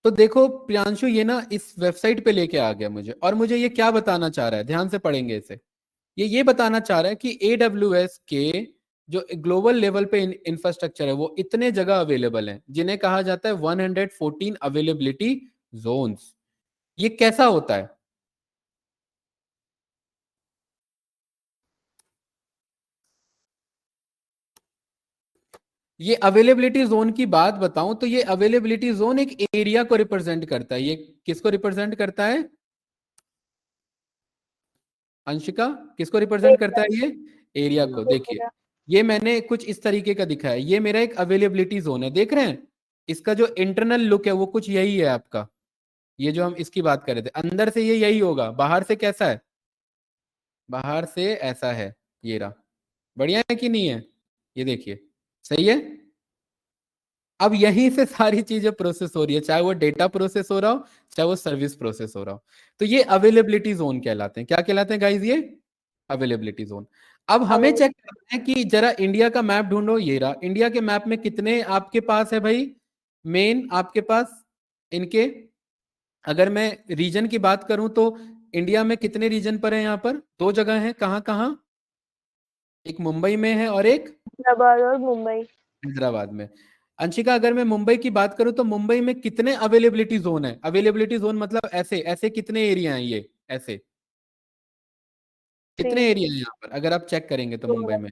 तो देखो प्रियांशु, ये ना इस वेबसाइट पे लेके आ गया मुझे, और मुझे ये क्या बताना चाह रहा है, ध्यान से पढ़ेंगे इसे। ये बताना चाह रहा है कि AWS के जो ग्लोबल लेवल पे इंफ्रास्ट्रक्चर है वो इतने जगह अवेलेबल हैं जिन्हें कहा जाता है 114 अवेलेबिलिटी जोन्स। ये कैसा होता है? ये अवेलेबिलिटी जोन की बात बताऊं तो ये अवेलेबिलिटी जोन एक एरिया को रिप्रेजेंट करता है। ये किसको रिप्रेजेंट करता है अंशिका? किसको रिप्रेजेंट करता है ये? एरिया को। देखिए, ये मैंने कुछ इस तरीके का दिखा है, ये मेरा एक अवेलेबिलिटी जोन है, देख रहे हैं? इसका जो इंटरनल लुक है वो कुछ यही है आपका। ये जो हम इसकी बात कर रहे थे, अंदर से ये यही होगा, बाहर से कैसा है? बाहर से ऐसा है। ये रहा। बढ़िया है कि नहीं है? ये देखिए, सही है। अब यहीं से सारी चीजें प्रोसेस हो रही है, चाहे वो डेटा प्रोसेस हो रहा हो, चाहे वो सर्विस प्रोसेस हो रहा हो। तो ये अवेलेबिलिटी जोन कहलाते हैं। क्या कहलाते हैं गाइज? ये अवेलेबिलिटी जोन। अब हमें चेक करना है कि जरा इंडिया का मैप ढूंढो। ये रहा। इंडिया के मैप में कितने आपके पास है भाई मेन आपके पास इनके? अगर मैं रीजन की बात करूं तो इंडिया में कितने रीजन पर है? यहाँ पर दो जगह है। कहाँ कहाँ? एक मुंबई में है और एक हैदराबाद और मुंबई। हैदराबाद में। अंशिका, अगर मैं मुंबई की बात करूं तो मुंबई में कितने अवेलेबिलिटी जोन है? अवेलेबिलिटी जोन मतलब ऐसे ऐसे कितने एरिया हैं ये ऐसे? कितने 3। एरिया हैं यहाँ पर अगर आप चेक करेंगे तो मुंबई में?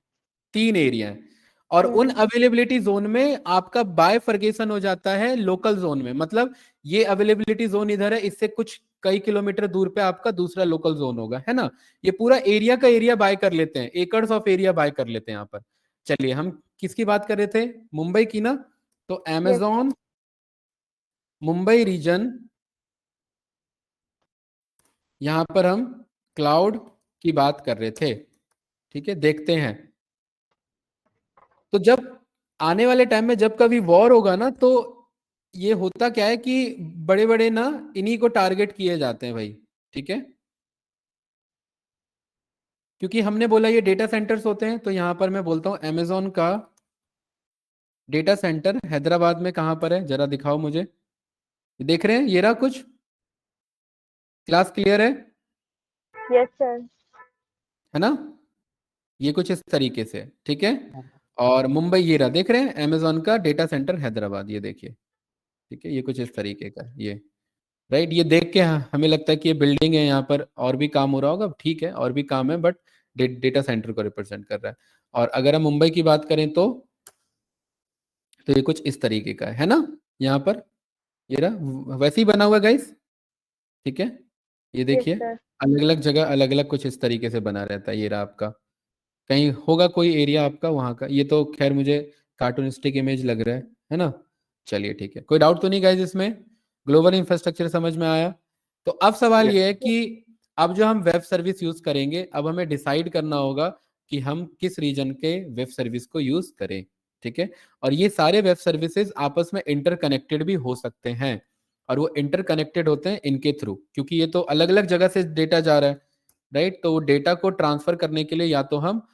3 एरिया हैं। और उन हम्म। अवेलेबिलिटी जोन में आपका बायफर्गेशन हो जाता है लोकल जोन में। मतलब ये अवेलेबिलिटी जोन इधर है, इससे कुछ कई किलोमीटर दूर पे आपका दूसरा लोकल जोन होगा, है ना? ये पूरा एरिया का एरिया बाय कर लेते हैं, एकर्स ऑफ एरिया बाय कर लेते हैं यहाँ पर। चलिए, हम किसकी बात कर रहे थे? मुंबई की ना। तो यस। अमेजोन मुंबई रीजन, यहां पर हम क्लाउड की बात कर रहे थे। ठीक है, देखते हैं। तो जब आने वाले टाइम में जब कभी वॉर होगा ना, तो ये होता क्या है कि बड़े बड़े ना इन्हीं को टारगेट किए जाते हैं भाई। ठीक है, क्योंकि हमने बोला ये डेटा सेंटर्स होते हैं, तो यहां पर मैं बोलता हूं अमेजोन का डेटा सेंटर हैदराबाद में कहां पर है, जरा दिखाओ मुझे। देख रहे हैं? ये रहा कुछ। Class clear yes sir. है ना? ये कुछ इस तरीके से, ठीक है। और मुंबई ये रहा, देख रहे हैं अमेजोन का डेटा सेंटर हैदराबाद, ये देखिए। ठीक है, ये कुछ इस तरीके का है ये, राइट। ये देख के हमें लगता है कि ये बिल्डिंग है, यहाँ पर और भी काम हो रहा होगा। ठीक है, और भी काम है, बट डेटा सेंटर को रिप्रेजेंट कर रहा है। और अगर हम मुंबई की बात करें तो ये कुछ इस तरीके का है ना यहाँ पर। ये रहा, वैसे ही बना हुआ गाइस, ठीक है। ये यस देखिए सर। अलग अलग जगह अलग अलग कुछ इस तरीके से बना रहता है। ये रहा आपका, कहीं होगा कोई एरिया आपका वहाँ का, ये तो खैर मुझे कार्टूनिस्टिक इमेज लग रहा है ना। चलिए ठीक है, कोई डाउट तो नहीं गाइज इसमें, ग्लोबल इंफ्रास्ट्रक्चर समझ में आया। तो अब सवाल ये है कि अब जो हम वेब सर्विस यूज करेंगे, अब हमें डिसाइड करना होगा कि हम किस रीजन के वेब सर्विस को यूज करें, ठीक है। और ये सारे वेब सर्विसेज आपस में इंटरकनेक्टेड भी हो सकते हैं, और वो इंटरकनेक्टेड होते हैं इनके थ्रू, क्योंकि ये तो अलग अलग जगह से डेटा जा रहा है, राइट। तो डेटा को ट्रांसफर करने के लिए या तो हम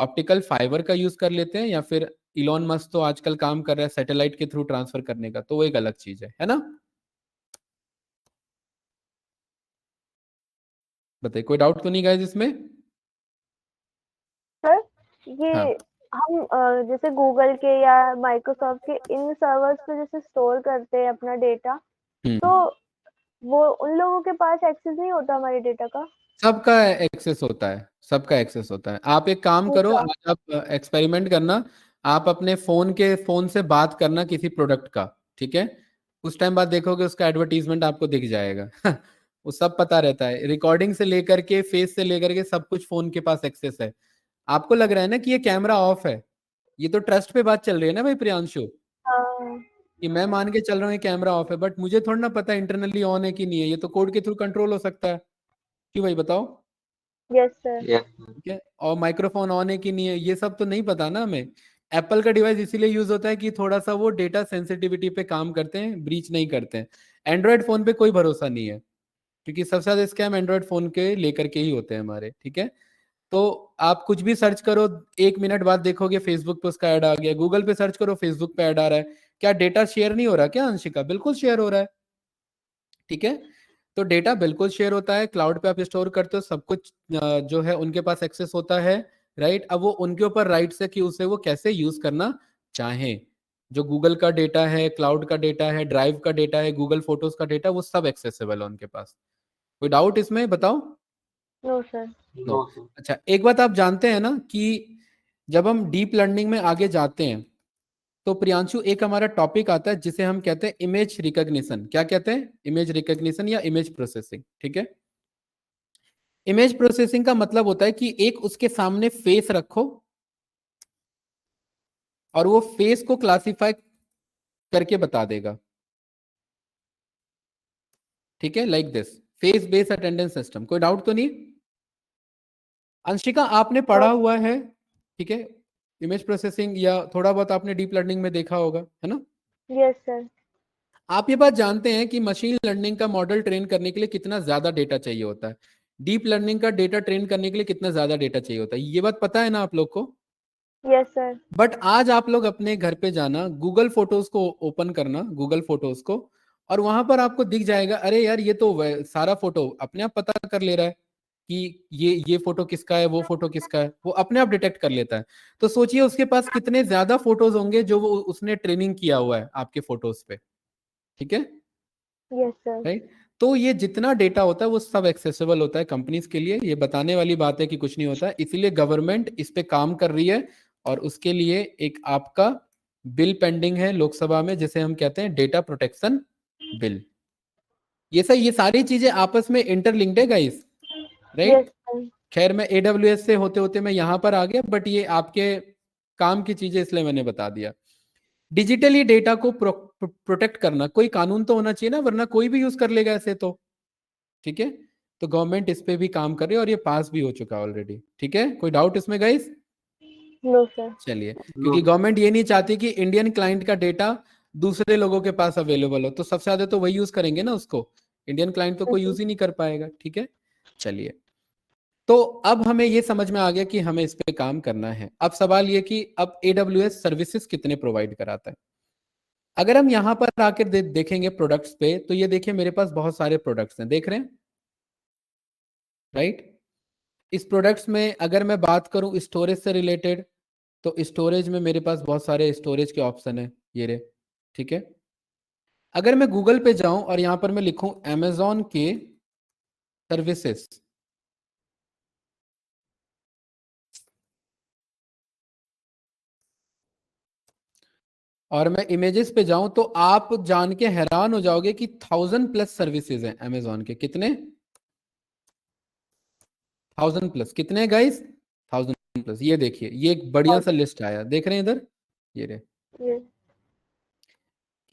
ऑप्टिकल फाइबर का यूज कर लेते हैं, या फिर इलॉन मस्क तो आजकल काम कर रहा है सैटेलाइट के थ्रू ट्रांसफर करने का, तो वो एक अलग चीज है ना। बताइए, कोई डाउट तो नहीं गाइस इसमें। सर ये हाँ। हम जैसे गूगल के या माइक्रोसॉफ्ट के इन सर्वर्स पे जैसे स्टोर करते हैं अपना डेटा, तो हम्म। वो उन लोगों के पास एक्सेस नहीं होता हमारे डेटा का? सबका एक्सेस होता है, सबका एक्सेस होता है। आप एक काम करो, अच्छा। आज आप एक्सपेरिमेंट करना, आप अपने फोन से बात करना किसी प्रोडक्ट का, ठीक है। उस टाइम बाद देखोगे उसका एडवर्टीजमेंट आपको दिख जाएगा वो सब पता रहता है, रिकॉर्डिंग से लेकर के फेस से लेकर के सब कुछ फोन के पास एक्सेस है। आपको लग रहा है ना कि ये कैमरा ऑफ है, ये तो ट्रस्ट पे बात चल रही है ना भाई प्रियांशु, हाँ। कि मैं मान के चल रहा हूँ ये कैमरा ऑफ है, बट मुझे थोड़ा ना पता इंटरनली ऑन है कि नहीं है, ये तो कोड के थ्रू कंट्रोल हो सकता है। क्यों भाई बताओ। Yes sir. यस। ठीक है, और माइक्रोफोन ऑन है कि नहीं है ये सब तो नहीं पता ना हमें। एप्पल का डिवाइस इसीलिए यूज होता है कि थोड़ा सा वो डेटा सेंसिटिविटी पे काम करते हैं, ब्रीच नहीं करते हैं। एंड्रॉयड फोन पे कोई भरोसा नहीं है, क्योंकि सबसे ज्यादा स्कैम एंड्रॉयड फोन के लेकर के ही होते हैं हमारे, ठीक है। तो आप कुछ भी सर्च करो, 1 मिनट बाद देखोगे फेसबुक पे उसका ऐड आ गया, गूगल पे सर्च करो फेसबुक पे ऐड आ रहा है। क्या डेटा शेयर नहीं हो रहा क्या अंशिका? बिल्कुल शेयर हो रहा है, ठीक है। तो डेटा बिल्कुल शेयर होता है, क्लाउड पे आप स्टोर करते हो सब कुछ, जो है उनके पास एक्सेस होता है, राइट। अब वो उनके ऊपर राइट्स है कि उसे वो कैसे यूज करना चाहें। जो गूगल का डेटा है, क्लाउड का डेटा है, ड्राइव का डेटा है, गूगल फोटोज का डेटा, वो सब एक्सेसिबल है उनके पास। कोई डाउट इसमें बताओ। No sir. No. No sir. अच्छा, एक बात आप जानते हैं ना कि जब हम डीप लर्निंग में आगे जाते हैं, तो प्रियांशु एक हमारा टॉपिक आता है जिसे हम कहते हैं इमेज रिकॉग्निशन। क्या कहते हैं? इमेज रिकॉग्निशन या इमेज प्रोसेसिंग, ठीक है। इमेज प्रोसेसिंग का मतलब होता है कि एक उसके सामने फेस रखो, और वो फेस को क्लासिफाई करके बता देगा, ठीक है। Like this, face based attendance system. कोई डाउट तो नहीं? अंशिका आपने पढ़ा हुआ है, ठीक है, इमेज प्रोसेसिंग, या थोड़ा बहुत आपने डीप लर्निंग में देखा होगा, है ना। Yes sir. आप ये बात जानते हैं कि मशीन लर्निंग का मॉडल ट्रेन करने के लिए कितना ज्यादा डेटा चाहिए होता है, डीप लर्निंग का डेटा ट्रेन करने के लिए कितना ज्यादा डेटा चाहिए होता है, ये बात पता है ना आप लोग को। Yes sir. बट आज आप लोग अपने घर पे जाना, गूगल फोटोज को ओपन करना, गूगल फोटोज को, और वहां पर आपको दिख जाएगा, अरे यार ये तो सारा फोटो अपने आप पता कर ले रहा है कि ये फोटो किसका है, वो फोटो किसका है, वो अपने आप डिटेक्ट कर लेता है। तो सोचिए उसके पास कितने ज्यादा फोटोज होंगे जो वो उसने ट्रेनिंग किया हुआ है आपके फोटोज पे, ठीक है, यस सर। राइट। तो ये जितना डेटा होता है वो सब एक्सेसिबल होता है कंपनीज के लिए। ये बताने वाली बात है कि कुछ नहीं होता है, इसीलिए गवर्नमेंट इस पे काम कर रही है, और उसके लिए एक आपका बिल पेंडिंग है लोकसभा में, जिसे हम कहते हैं डेटा प्रोटेक्शन बिल। ये सारी चीजें आपस में इंटरलिंक्ड है गाइस, यस राइट। सर। खैर मैं एडब्ल्यूएस से होते होते मैं यहाँ पर आ गया, बट ये आपके काम की चीजें इसलिए मैंने बता दिया। डिजिटली डेटा को प्रोटेक्ट करना कोई कानून तो होना चाहिए ना, वरना कोई भी यूज कर लेगा ऐसे तो, ठीक है। तो गवर्नमेंट इस पे भी काम कर रही है, और ये पास भी हो चुका है ऑलरेडी, ठीक है। कोई डाउट इसमें गाइस? No sir. चलिए, नो क्योंकि गवर्नमेंट ये नहीं चाहती कि इंडियन क्लाइंट का डेटा दूसरे लोगों के पास अवेलेबल हो, तो सबसे ज्यादा तो वही यूज करेंगे ना उसको, इंडियन क्लाइंट तो कोई यूज ही नहीं कर पाएगा, ठीक है। चलिए, तो अब हमें ये समझ में आ गया कि हमें इस पे काम करना है। अब सवाल ये कि अब एडब्ल्यूएस सर्विसेज कितने प्रोवाइड कराता है। अगर हम यहाँ पर आकर देखेंगे प्रोडक्ट्स पे, तो ये देखिए मेरे पास बहुत सारे प्रोडक्ट्स हैं, देख रहे हैं, राइट। इस प्रोडक्ट्स में अगर मैं बात करूं स्टोरेज से रिलेटेड, तो स्टोरेज में मेरे पास बहुत सारे स्टोरेज के ऑप्शन है, ये रहे, ठीक है। अगर मैं गूगल पे जाऊं और यहां पर मैं लिखूं amazon के सर्विसेज, और मैं इमेजेस पे जाऊं तो आप जान के हैरान हो जाओगे कि 1000+ सर्विसेज हैं अमेजोन के। कितने? 1000+। कितने गाइस? 1000+। ये देखिए, ये एक बढ़िया सा लिस्ट आया, देख रहे हैं इधर, ये रहे। Yes.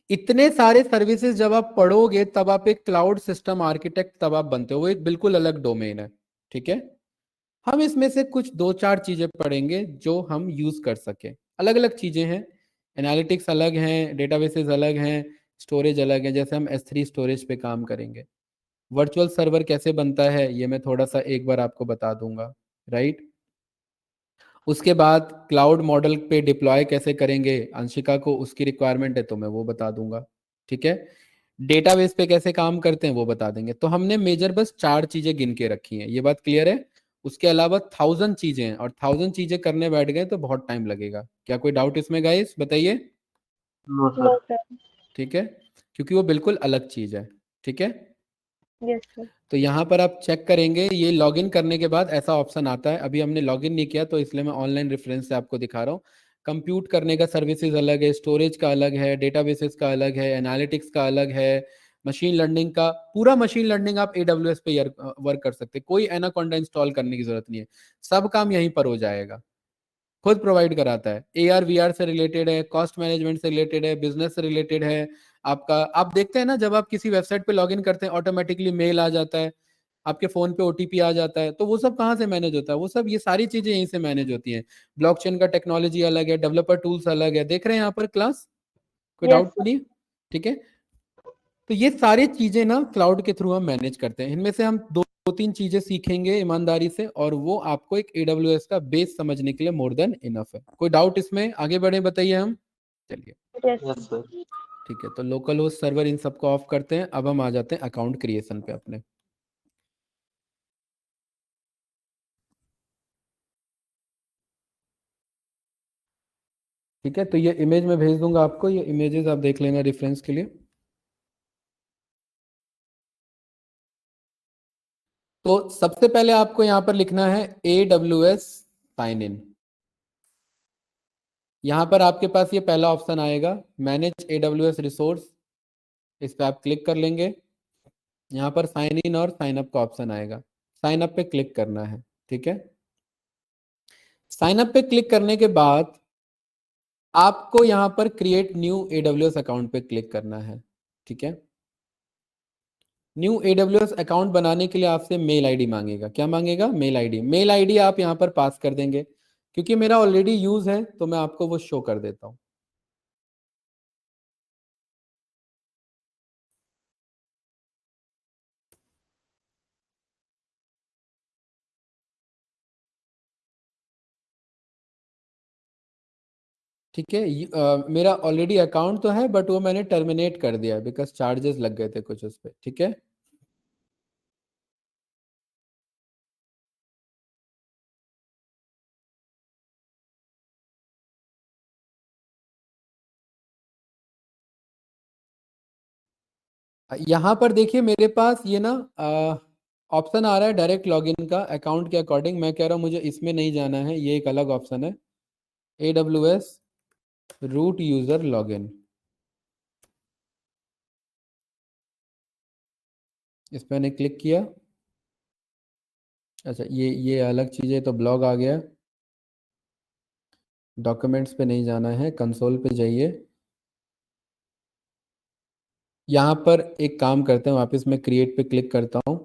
इतने सारे सर्विसेज जब आप पढ़ोगे तब आप एक क्लाउड सिस्टम आर्किटेक्ट तब आप बनते हो, वो एक बिल्कुल अलग डोमेन है। ठीक है, हम इसमें से कुछ 2-4 चीजें पढ़ेंगे जो हम यूज कर सके। अलग अलग चीजें हैं, एनालिटिक्स अलग हैं, डेटाबेसेस अलग हैं, स्टोरेज अलग है। जैसे हम S3 स्टोरेज पे काम करेंगे, वर्चुअल सर्वर कैसे बनता है ये मैं थोड़ा सा एक बार आपको बता दूंगा, राइट। उसके बाद क्लाउड मॉडल पे डिप्लॉय कैसे करेंगे, अंशिका को उसकी रिक्वायरमेंट है तो मैं वो बता दूंगा। ठीक है, डेटाबेस पे कैसे काम करते हैं वो बता देंगे। तो हमने मेजर बस 4 चीजें गिन के रखी हैं, ये बात क्लियर है। उसके अलावा 1000 चीजें हैं, और 1000 चीजें करने बैठ गए तो बहुत टाइम लगेगा। क्या कोई डाउट इसमें गाइस, बताइए। No No, sir. sir. ठीक है, क्योंकि वो बिल्कुल अलग चीज है। ठीक है, Yes, sir. तो यहाँ पर आप चेक करेंगे, ये लॉगिन करने के बाद ऐसा ऑप्शन आता है। अभी हमने लॉगिन नहीं किया तो इसलिए मैं ऑनलाइन रेफरेंस से आपको दिखा रहा हूँ। कंप्यूट करने का सर्विसेज अलग है, स्टोरेज का अलग है, डेटाबेसेस का अलग है, एनालिटिक्स का अलग है, मशीन लर्निंग का। पूरा मशीन लर्निंग आप AWS पे वर्क कर सकते हैं, कोई एनाकोंडा इंस्टॉल करने की जरूरत नहीं है, सब काम यहीं पर हो जाएगा, खुद प्रोवाइड कराता है। AR VR से रिलेटेड है, कॉस्ट मैनेजमेंट से रिलेटेड है, बिजनेस से रिलेटेड है। आपका, आप देखते हैं ना जब आप किसी वेबसाइट पे लॉगिन करते हैं ऑटोमेटिकली मेल आ जाता है, आपके फोन पे OTP आ जाता है, तो वो सब कहाँ से मैनेज होता है? वो सब, ये सारी चीजें यहीं से मैनेज होती हैं। ब्लॉकचेन का टेक्नोलॉजी अलग है, डेवलपर टूल्स अलग है, देख रहे हैं यहाँ पर क्लास, कोई Yes, डाउट तो sir. नहीं? ठीक है, तो ये सारी चीजें ना क्लाउड के थ्रू हम मैनेज करते हैं। इनमें से हम दो तीन चीजें सीखेंगे ईमानदारी से, और वो आपको एक AWS का बेस समझने के लिए मोर देन इनफ है। कोई डाउट इसमें? आगे बढ़े, बताइए हम। चलिए, Yes, यस sir. सर। ठीक है, तो लोकल होस्ट सर्वर इन सबको ऑफ करते हैं। अब हम आ जाते हैं अकाउंट क्रिएशन पे अपने। ठीक है, तो ये इमेज मैं भेज दूंगा आपको, ये इमेजेस आप देख लेना रेफरेंस के लिए। तो सबसे पहले आपको यहाँ पर लिखना है AWS साइन इन। यहाँ पर आपके पास ये पहला ऑप्शन आएगा, मैनेज AWS रिसोर्स, इस पर आप क्लिक कर लेंगे। यहाँ पर साइन इन और साइन अप का ऑप्शन आएगा, साइन अप पे क्लिक करना है। ठीक है, साइन अप पे क्लिक करने के बाद आपको यहाँ पर क्रिएट न्यू AWS अकाउंट पे क्लिक करना है। ठीक है, न्यू AWS अकाउंट बनाने के लिए आपसे मेल आईडी मांगेगा। क्या मांगेगा? Mail ID. मेल आईडी आप यहाँ पर पास कर देंगे, क्योंकि मेरा ऑलरेडी यूज है तो मैं आपको वो शो कर देता हूँ। ठीक है, मेरा ऑलरेडी अकाउंट तो है, बट वो मैंने टर्मिनेट कर दिया बिकॉज चार्जेस लग गए थे कुछ उस पर। ठीक है, यहाँ पर देखिए मेरे पास ये ना ऑप्शन आ रहा है डायरेक्ट लॉगिन का अकाउंट के अकॉर्डिंग। मैं कह रहा हूँ मुझे इसमें नहीं जाना है, ये एक अलग ऑप्शन है, AWS रूट यूजर लॉगिन। इस पर मैंने क्लिक किया। अच्छा, ये अलग चीज़ है, तो ब्लॉग आ गया। डॉक्यूमेंट्स पे नहीं जाना है, कंसोल पे जाइए। यहाँ पर एक काम करते हैं, वापस मैं क्रिएट पे क्लिक करता हूँ।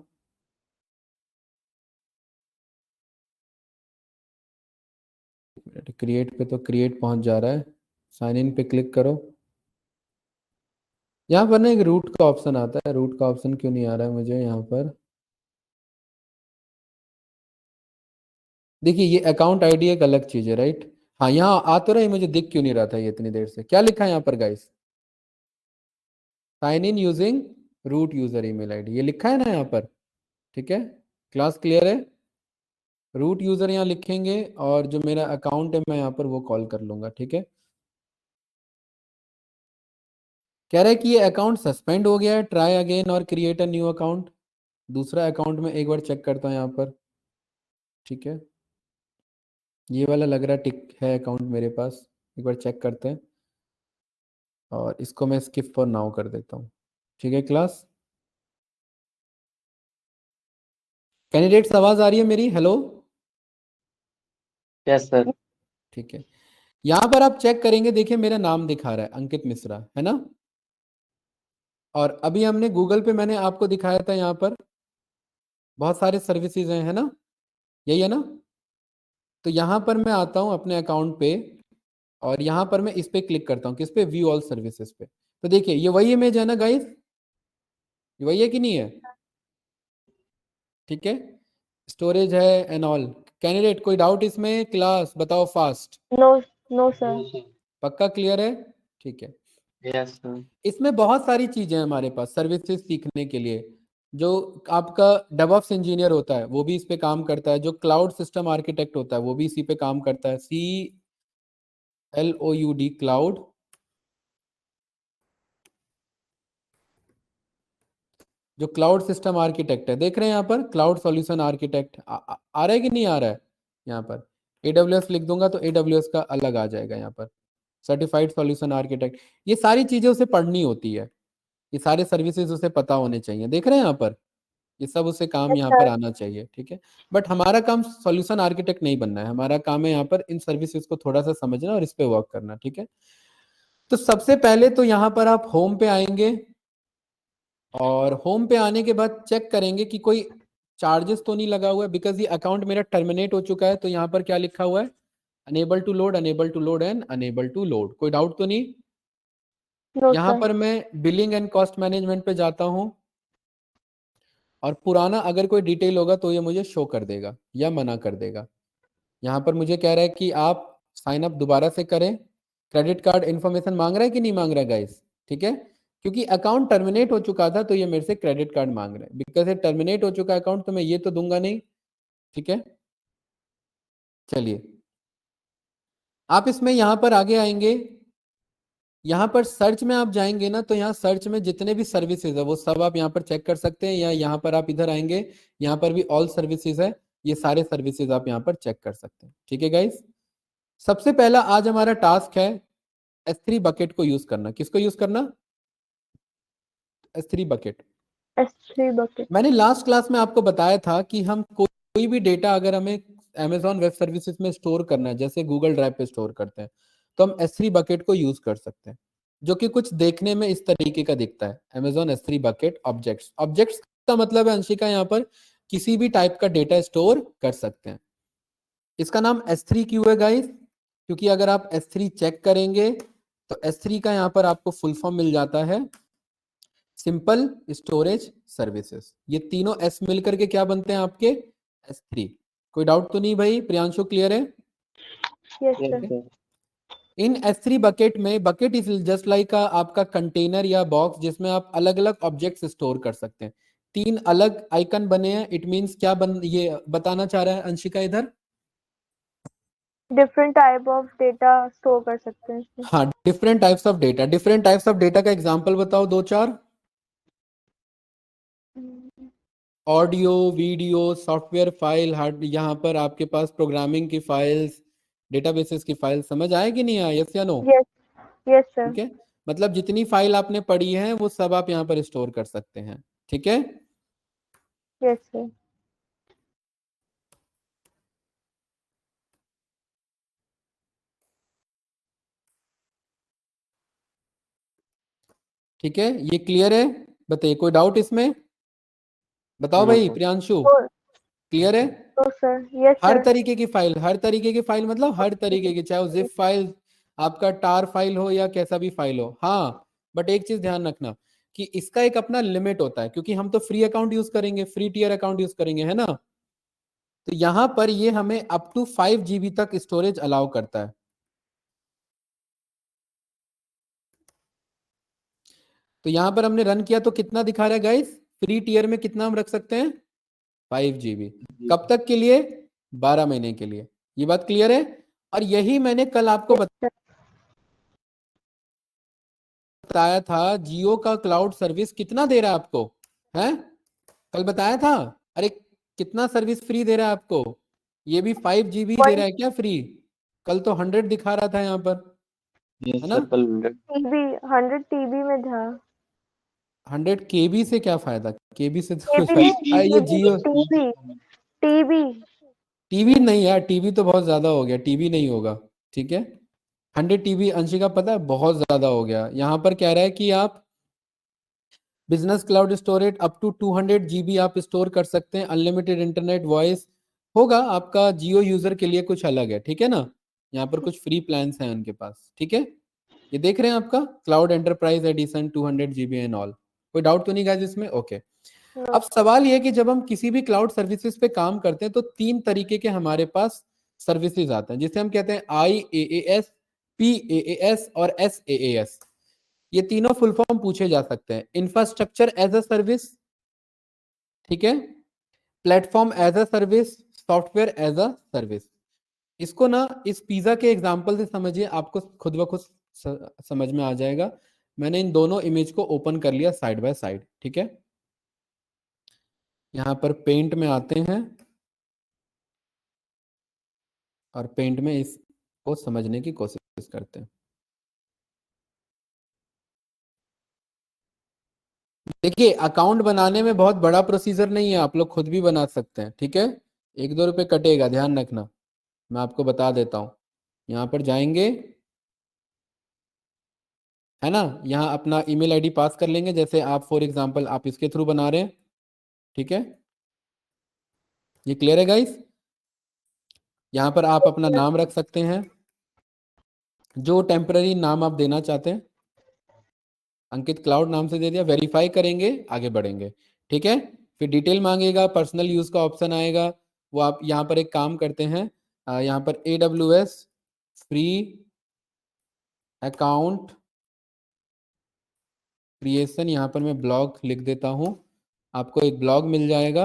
क्रिएट पे तो क्रिएट पहुंच जा रहा है, साइन इन पे क्लिक करो। यहाँ पर ना एक रूट का ऑप्शन आता है, रूट का ऑप्शन क्यों नहीं आ रहा है मुझे यहाँ पर? देखिए, ये अकाउंट आईडी एक अलग चीज है, राइट। हाँ, यहाँ आ तो रहा है, मुझे दिख क्यों नहीं रहा था ये इतनी देर से? क्या लिखा है यहाँ पर guys? Sign in using root user email ID, ये लिखा है ना यहाँ पर। ठीक है, क्लास क्लियर है। रूट यूजर यहाँ लिखेंगे, और जो मेरा अकाउंट है मैं यहाँ पर वो कॉल कर लूंगा। ठीक है, कह रहा है कि ये अकाउंट सस्पेंड हो गया है, ट्राई अगेन और क्रिएट अ न्यू अकाउंट। दूसरा अकाउंट में एक बार चेक करता हूँ यहाँ पर। ठीक है, ये वाला लग रहा है टिक है अकाउंट मेरे पास, एक बार चेक करते हैं। और इसको मैं स्किप फॉर नाउ कर देता हूँ। ठीक है क्लास, कैंडिडेट्स आवाज आ रही है मेरी? Hello, yes sir. ठीक है। यहाँ पर आप चेक करेंगे, देखिए मेरा नाम दिखा रहा है अंकित मिश्रा, है ना? और अभी हमने गूगल पे मैंने आपको दिखाया था, यहाँ पर बहुत सारे सर्विसेज हैं, है ना? यही है ना? तो यहाँ पर मैं आता हूँ अपने अकाउंट पे और यहाँ पर मैं इस पे क्लिक करता हूँ, किस पे? व्यू ऑल सर्विसेज पे। तो देखिए ये वही इमेज है ना गाइस, ये वही है कि नहीं है? ठीक है, स्टोरेज है एंड ऑल। कैंडिडेट कोई डाउट इसमें? क्लास बताओ फास्ट। No, no sir. पक्का क्लियर है? ठीक है। Yes sir. इसमें बहुत सारी चीजें हैं हमारे पास सर्विसेज सीखने के लिए। जो आपका डेवऑप्स इंजीनियर होता है वो भी इस पे काम करता है, जो क्लाउड सिस्टम आर्किटेक्ट होता है वो भी इसी पे काम करता है, CLOUD क्लाउड। जो क्लाउड सिस्टम आर्किटेक्ट है, देख रहे हैं यहाँ पर क्लाउड सॉल्यूशन आर्किटेक्ट आ रहा है कि नहीं आ रहा है? यहाँ पर AWS लिख दूंगा तो AWS का अलग आ जाएगा यहाँ पर, सर्टिफाइड सॉल्यूशन आर्किटेक्ट। ये सारी चीजें उसे पढ़नी होती है, ये सारे सर्विसेज उसे पता होने चाहिए, देख रहे हैं यहाँ पर, ये सब उसे काम यस यहाँ पर सर। आना चाहिए। ठीक है, बट हमारा काम सॉल्यूशन आर्किटेक्ट नहीं बनना है, हमारा काम है यहाँ पर इन सर्विसेज को थोड़ा सा समझना और इस पे वर्क करना। ठीक है, तो सबसे पहले तो यहाँ पर आप होम पे आएंगे और होम पे आने के बाद चेक करेंगे कि कोई चार्जेस तो नहीं लगा हुआ है, बिकॉज ये अकाउंट मेरा टर्मिनेट हो चुका है। तो यहाँ पर क्या लिखा हुआ है? Unable to load, unable to load and unable to load. कोई डाउट तो नहीं? नो यहाँ सर। पर मैं बिलिंग एंड कॉस्ट मैनेजमेंट पे जाता हूँ और पुराना अगर कोई डिटेल होगा तो ये मुझे शो कर देगा या मना कर देगा। यहाँ पर मुझे कह रहा है कि आप साइन अप दोबारा से करें। क्रेडिट कार्ड इन्फॉर्मेशन मांग रहा है कि नहीं मांग रहा है गाइस? ठीक है, क्योंकि अकाउंट टर्मिनेट हो चुका था तो ये मेरे से क्रेडिट कार्ड मांग रहा है, बिकॉज ये टर्मिनेट हो चुका अकाउंट तो मैं ये तो दूंगा नहीं। ठीक है, चलिए आप इसमें यहाँ पर आगे आएंगे, यहाँ पर सर्च में आप जाएंगे ना, तो यहाँ सर्च में जितने भी सर्विसेज है वो सब आप यहाँ पर चेक कर सकते हैं, या यहाँ पर आप इधर आएंगे, यहाँ पर भी ऑल सर्विसेज है, ये सारे सर्विसेज आप यहाँ पर चेक कर सकते हैं। ठीक है गाइस, सबसे पहला आज हमारा टास्क है S3 बकेट को यूज करना। किसको यूज करना? S3 bucket. S3 bucket. मैंने लास्ट क्लास में आपको बताया था कि हम कोई भी डेटा अगर हमें Amazon वेब सर्विसेज में स्टोर करना है, जैसे गूगल ड्राइव पे स्टोर करते हैं, तो हम S3 बकेट को यूज कर सकते हैं, जो कि कुछ देखने में इस तरीके का दिखता है। Amazon S3 bucket objects. Objects का मतलब है अंशिका यहाँ पर किसी भी टाइप का डेटा स्टोर कर सकते हैं। इसका नाम S3 क्यों है गाइस? क्योंकि अगर आप S3 चेक करेंगे तो S3 का यहाँ पर आपको फुल फॉर्म मिल जाता है सिंपल स्टोरेज सर्विसेज। ये तीनों एस मिलकर के क्या बनते हैं आपके? S3। कोई डाउट तो नहीं भाई? प्रियांशु क्लियर है? Yes yes sir. सर। इन S3 बकेट में, बकेट इज जस्ट लाइक आपका कंटेनर या बॉक्स जिसमें आप अलग अलग ऑब्जेक्ट्स स्टोर कर सकते हैं। तीन अलग आइकन बने हैं, इट मींस क्या ये बताना चाह रहा है अंशिका इधर? Different type of data store कर सकते हैं इसमें। हाँ, different types of data. Different types of data का एग्जांपल बताओ दो चार। Audio, video, software file, hard, यहाँ पर आपके पास प्रोग्रामिंग की फाइल्स, डेटाबेसेस की फाइल। समझ आए कि नहीं आए? यस या नो? Yes, yes sir. ठीक है, मतलब जितनी फाइल आपने पढ़ी है वो सब आप यहाँ पर स्टोर कर सकते हैं। ठीक है, यस सर। ठीक है, ये क्लियर है? बताइए कोई डाउट इसमें? बताओ नो भाई सर। प्रियांशु, तो क्लियर है? तो सर, यस हर सर। तरीके की फाइल, हर तरीके की फाइल मतलब हर तरीके की, चाहे वो जिप फाइल, आपका टार फाइल हो या कैसा भी फाइल हो। हाँ, बट एक चीज ध्यान रखना कि इसका एक अपना लिमिट होता है, क्योंकि हम तो फ्री अकाउंट यूज करेंगे, फ्री टियर अकाउंट यूज करेंगे, है ना? तो यहां पर ये हमें अप टू 5 GB तक स्टोरेज अलाउ करता है। तो यहां पर हमने रन किया तो कितना दिखा रहा है गाइस? फ्री टियर में कितना हम रख सकते हैं? 5 GB। कब तक के लिए? 12 महीने के लिए। ये बात क्लियर है? और यही मैंने कल आपको बताया था, जियो का क्लाउड सर्विस कितना दे रहा है आपको? है, कल बताया था। अरे कितना सर्विस फ्री दे रहा है आपको? ये भी 5 GB दे वन रहा है क्या फ्री? कल तो 100 दिखा रहा था यहाँ पर। यस है ना? सर, कल 100। टीबी 100 टीबी में था। 100 केबी से क्या फायदा? केबी से तो केबी नहीं, ये टीबी जियो टीबी टीबी। टीवी नहीं यार, टीवी तो बहुत ज्यादा हो गया, टीवी नहीं होगा। ठीक है, 100 टीबी अंशिका पता है बहुत ज्यादा हो गया। यहाँ पर कह रहा है कि आप business cloud storage up to 200 GB आप स्टोर कर सकते हैं, अनलिमिटेड इंटरनेट वॉइस होगा आपका। जियो यूजर के लिए कुछ अलग है, ठीक है ना? यहाँ पर कुछ फ्री प्लान्स हैं उनके पास, ठीक है? ये देख रहे हैं आपका cloud enterprise edition 200 GB and all. कोई डाउट तो नहीं गाइस इसमें? ओके। नो। अब सवाल ये है कि जब हम किसी भी क्लाउड सर्विसेज पे काम करते हैं तो तीन तरीके के हमारे पास सर्विसेज आते हैं, जिसे हम कहते हैं IaaS, PaaS और SaaS। ये तीनों फुल फॉर्म पूछे जा सकते हैं। इंफ्रास्ट्रक्चर एज अ सर्विस, ठीक है, platform as a service, software as a service. इसको ना इस पिज्जा के एग्जांपल से समझिए, आपको खुद ब खुद समझ में आ जाएगा। मैंने इन दोनों इमेज को ओपन कर लिया साइड बाय साइड, ठीक है? यहाँ पर पेंट में आते हैं और पेंट में इसको समझने की कोशिश करते हैं। देखिए, अकाउंट बनाने में बहुत बड़ा प्रोसीजर नहीं है, आप लोग खुद भी बना सकते हैं, ठीक है? 1-2 रुपए कटेगा, ध्यान रखना, मैं आपको बता देता हूं। यहाँ पर जाएंगे, है ना? यहाँ अपना ईमेल आईडी पास कर लेंगे, जैसे आप फॉर एग्जांपल आप इसके थ्रू बना रहे हैं, ठीक है? ये क्लियर है गाइस? यहाँ पर आप अपना नाम रख सकते हैं, जो टेम्पररी नाम आप देना चाहते हैं। अंकित क्लाउड नाम से दे दिया, वेरीफाई करेंगे, आगे बढ़ेंगे, ठीक है? फिर डिटेल मांगेगा, पर्सनल यूज का ऑप्शन आएगा, वो आप यहाँ पर एक काम करते हैं, यहाँ पर AWS फ्री अकाउंट क्रिएशन, यहाँ पर मैं ब्लॉग लिख देता हूँ, आपको एक ब्लॉग मिल जाएगा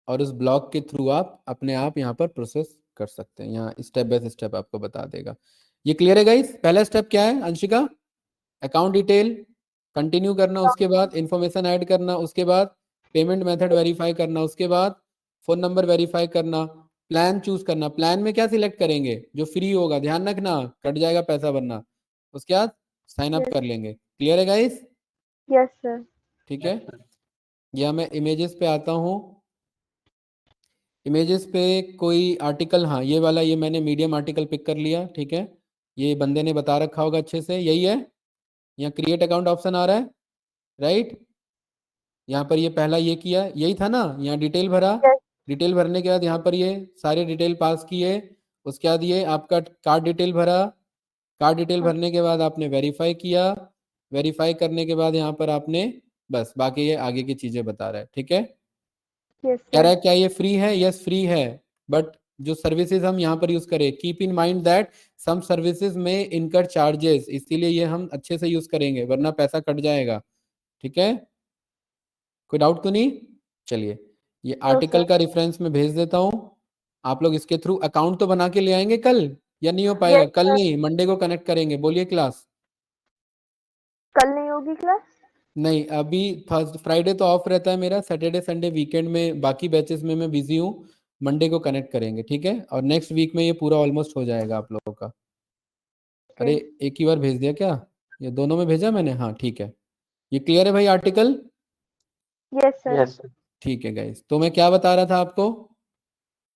और उस ब्लॉग के थ्रू आप अपने आप यहाँ पर प्रोसेस कर सकते हैं। यहाँ स्टेप बाय स्टेप आपको बता देगा। ये क्लियर है गाइस? पहला स्टेप क्या है अंशिका? अकाउंट डिटेल कंटिन्यू करना, उसके बाद इंफॉर्मेशन ऐड करना, उसके बाद पेमेंट मेथड वेरीफाई करना, उसके बाद फोन नंबर वेरीफाई करना, प्लान चूज करना। प्लान में क्या सिलेक्ट करेंगे? जो फ्री होगा, ध्यान रखना, कट जाएगा पैसा वरना। उसके बाद साइन अप यस। कर लेंगे। क्लियर है गाइस? Yes sir. ठीक है, या मैं इमेजेस पे आता हूँ। इमेजेस पे कोई आर्टिकल, हाँ ये वाला, ये मैंने मीडियम आर्टिकल पिक कर लिया, ठीक है? ये बंदे ने बता रखा होगा अच्छे से, यही है। यहाँ क्रिएट अकाउंट ऑप्शन आ रहा है, राइट? यहाँ पर ये पहला ये किया, यही था ना? यहाँ डिटेल भरा, यस। डिटेल भरने के बाद यहाँ पर ये सारे डिटेल पास किए, उसके बाद ये आपका कार्ड डिटेल भरा, कार्ड डिटेल भरने के बाद आपने वेरीफाई किया, वेरीफाई करने के बाद यहाँ पर आपने बस बाकी ये आगे की चीजें बता रहा है, ठीक है? यस कह रहा सर। है क्या ये फ्री है? यस फ्री है, बट जो सर्विसेज हम यहाँ पर यूज करें, keep in mind that some services में इनकर चार्जेस, इसीलिए ये हम अच्छे से यूज करेंगे वरना पैसा कट जाएगा, ठीक है? कोई डाउट तो नहीं? चलिए, ये नो आर्टिकल सर। का रेफरेंस में भेज देता हूं। आप लोग इसके थ्रू अकाउंट तो बना के ले आएंगे कल, या नहीं हो पाएगा? यस कल सर। नहीं, मंडे को कनेक्ट करेंगे। बोलिए क्लास। कल नहीं होगी क्लास? नहीं, अभी थर्सडे फ्राइडे तो ऑफ रहता है मेरा, सैटरडे संडे वीकेंड में बाकी बैचेस में मैं बिजी हूँ। मंडे को कनेक्ट करेंगे, ठीक है? और नेक्स्ट वीक में ये पूरा ऑलमोस्ट हो जाएगा आप लोगों का। ओके। अरे एक ही बार भेज दिया क्या? ये दोनों में भेजा मैंने? हाँ ठीक है। ये क्लियर है भाई article? Yes sir. Yes sir. ठीक है गाइस, तो मैं क्या बता रहा था आपको?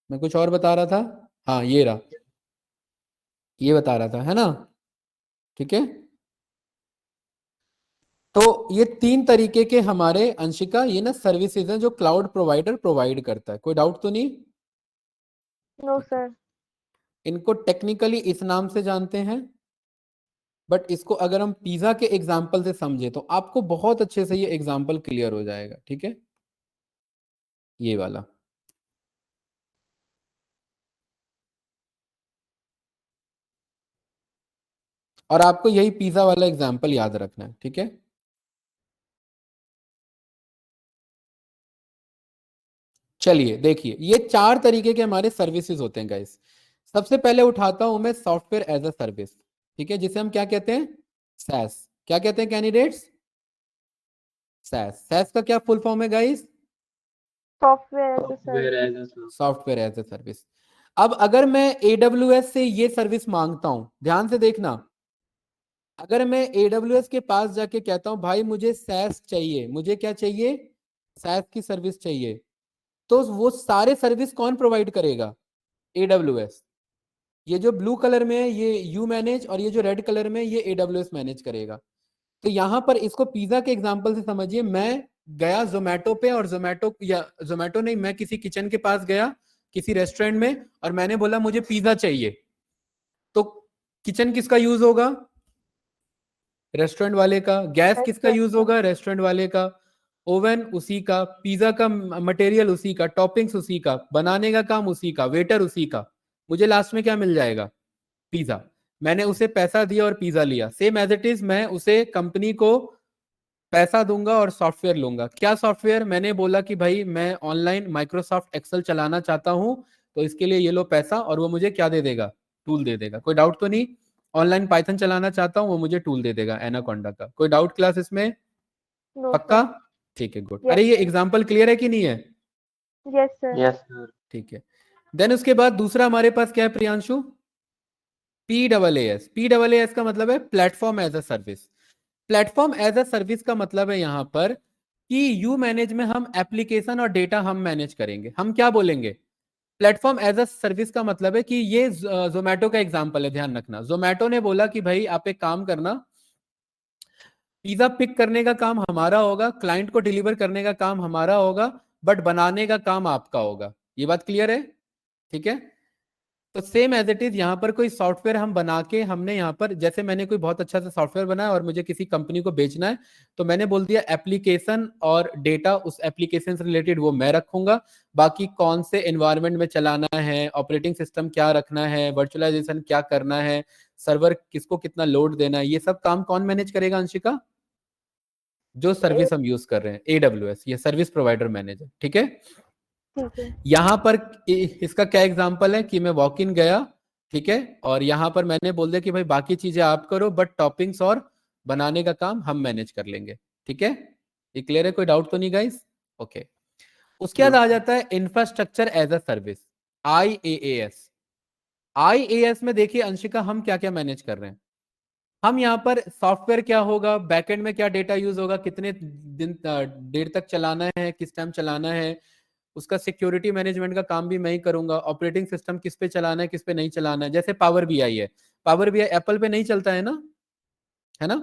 मैं कुछ और बता रहा था, हाँ ये रहा, ये बता रहा था, है ना? ठीक है, तो ये तीन तरीके के हमारे अंशिका ये ना सर्विसेज हैं जो क्लाउड प्रोवाइडर प्रोवाइड करता है। कोई डाउट तो नहीं? No sir. इनको टेक्निकली इस नाम से जानते हैं, बट इसको अगर हम पिज्जा के एग्जाम्पल से समझे तो आपको बहुत अच्छे से ये एग्जाम्पल क्लियर हो जाएगा, ठीक है? ये वाला, और आपको यही पिज्जा वाला एग्जाम्पल याद रखना है, ठीक है? चलिए देखिए, ये चार तरीके के हमारे सर्विसेज होते हैं गाइस। सबसे पहले उठाता हूं मैं सॉफ्टवेयर एज अ सर्विस, ठीक है, जिसे हम क्या कहते हैं? सैस। क्या कहते हैं कैंडिडेट्स? सैस। सैस का क्या फुल फॉर्म है guys? Software as a software service. As a service. Software as a service. अब अगर मैं AWS से ये सर्विस मांगता हूं, ध्यान से देखना, अगर मैं AWS के पास जाके कहता हूं भाई मुझे SaaS चाहिए, मुझे क्या चाहिए, SaaS की सर्विस चाहिए, तो वो सारे सर्विस कौन प्रोवाइड करेगा, AWS। ये जो ब्लू कलर में है ये यू मैनेज, और ये जो रेड कलर में ये AWS मैनेज करेगा। तो यहां पर इसको पिज्जा के एग्जांपल से समझिए, मैं गया जोमेटो पे, और जोमेटो, या जोमेटो नहीं, मैं किसी किचन के पास गया किसी रेस्टोरेंट में, और मैंने बोला मुझे पिज्जा चाहिए, तो किचन किसका यूज होगा, रेस्टोरेंट वाले का। गैस किसका यूज होगा, रेस्टोरेंट वाले का। ओवन उसी का, पिज्जा का मटेरियल उसी का, टॉपिंग्स उसी का, बनाने का काम उसी का, वेटर उसी का। मुझे लास्ट में क्या मिल जाएगा, पिज्जा। मैंने उसे पैसा दिया और पिज्जा लिया। सेम एज इट इज मैं उसे कंपनी को पैसा दूंगा और सॉफ्टवेयर लूंगा। क्या सॉफ्टवेयर, मैंने बोला कि भाई मैं ऑनलाइन माइक्रोसॉफ्ट एक्सेल चलाना चाहता हूं, तो इसके लिए ये लो पैसा, और वो मुझे क्या दे देगा, टूल दे देगा। कोई डाउट तो नहीं। ऑनलाइन पाइथन चलाना चाहता हूं, वो मुझे टूल दे देगा एनाकोंडा का। कोई डाउट क्लास इसमें, नो पक्का, सर। ठीक है, गुड। Yes, अरे ये sir. एग्जाम्पल क्लियर है कि नहीं है, यस सर। Yes sir. ठीक है। देन उसके बाद दूसरा हमारे पास क्या है प्रियांशु, PaaS। PaaS का मतलब है platform as a service. Platform as a service का मतलब है यहां पर कि यू मैनेज में हम एप्लीकेशन और डेटा हम मैनेज करेंगे। हम क्या बोलेंगे, प्लेटफॉर्म एज अ सर्विस का मतलब है कि ये जोमेटो का एग्जांपल है, ध्यान रखना। जोमेटो ने बोला कि भाई आप एक काम करना, पिज्जा पिक करने का काम हमारा होगा, क्लाइंट को डिलीवर करने का काम हमारा होगा, बट बनाने का काम आपका होगा। ये बात क्लियर है, ठीक है। तो सेम एज इट इज यहाँ पर कोई सॉफ्टवेयर हम बना के, हमने यहाँ पर, जैसे मैंने कोई बहुत अच्छा सा सॉफ्टवेयर बनाया और मुझे किसी कंपनी को बेचना है, तो मैंने बोल दिया एप्लीकेशन और डेटा उस एप्लीकेशन से रिलेटेड वो मैं रखूंगा। बाकी कौन से एनवायरनमेंट में चलाना है, ऑपरेटिंग सिस्टम क्या रखना है, वर्चुअलाइजेशन क्या करना है, सर्वर किसको कितना लोड देना है, ये सब काम कौन मैनेज करेगा अंशिका, जो सर्विस हम यूज कर रहे हैं AWS, ये सर्विस प्रोवाइडर मैनेजर, ठीक है। ठीक है। यहां पर इसका क्या एग्जांपल है कि मैं वॉक इन गया, ठीक है, और यहां पर मैंने बोल दिया कि भाई बाकी चीजें आप करो, बट टॉपिंग्स और बनाने का काम हम मैनेज कर लेंगे, ठीक है। ये क्लियर है, कोई डाउट तो नहीं गाइस, ओके। उसके बाद आ जाता है infrastructure as a service, IaaS। IaaS में देखिए अंशिका हम क्या क्या मैनेज कर रहे हैं। हम यहाँ पर सॉफ्टवेयर क्या होगा, बैकएंड में क्या डेटा यूज होगा, कितने दिन देर तक चलाना है, किस टाइम चलाना है, उसका सिक्योरिटी मैनेजमेंट का काम भी मैं ही करूंगा। ऑपरेटिंग सिस्टम किस पे चलाना है, किस पे नहीं चलाना है। जैसे पावर बीआई है, पावर बीआई एप्पल पे नहीं चलता है ना, है ना,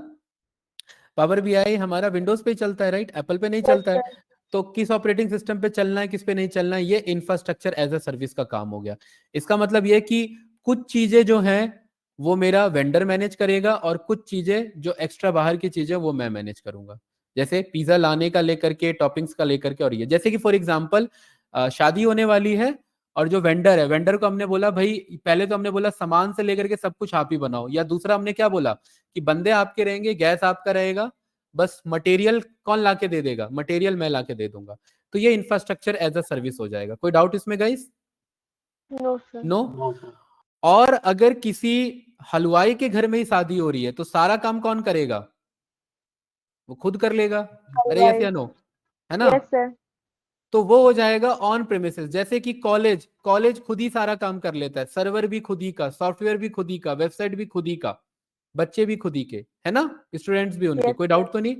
पावर बीआई हमारा विंडोज पे ही चलता है, राइट, एप्पल पे नहीं यस चलता है। सर। तो किस ऑपरेटिंग सिस्टम पे चलना है, किस पे नहीं चलना है, ये इंफ्रास्ट्रक्चर एज अ सर्विस का काम हो गया। इसका मतलब ये कि कुछ चीजें जो हैं वो मेरा वेंडर मैनेज करेगा, और कुछ चीजें जो एक्स्ट्रा बाहर की चीजें वो मैं मैनेज करूंगा। जैसे पिज्जा लाने का लेकर के, टॉपिंग्स का लेकर के, और ये जैसे कि फॉर एग्जांपल शादी होने वाली है, और जो वेंडर है, वेंडर को हमने बोला भाई, पहले तो हमने बोला सामान से लेकर के सब कुछ आप ही बनाओ, या दूसरा हमने क्या बोला कि बंदे आपके रहेंगे, गैस आपका रहेगा, बस मटेरियल कौन लाके दे देगा, मटेरियल मैं लाके दे दूंगा। तो ये इंफ्रास्ट्रक्चर एज अ सर्विस हो जाएगा। कोई डाउट इसमें guys, no sir. No. No sir. और अगर किसी हलवाई के घर में ही शादी हो रही है, तो सारा काम कौन करेगा, वो खुद कर लेगा। अरे यस ऑलराइट। या नो, है ना। Yes sir. तो वो हो जाएगा ऑन प्रेमिसेस। जैसे कि कॉलेज, कॉलेज खुद ही सारा काम कर लेता है, सर्वर भी खुद ही का, सॉफ्टवेयर भी खुद ही का, वेबसाइट भी खुद ही का, बच्चे भी खुद ही के, है ना, स्टूडेंट्स भी उनके, यस कोई सर। डाउट तो नहीं।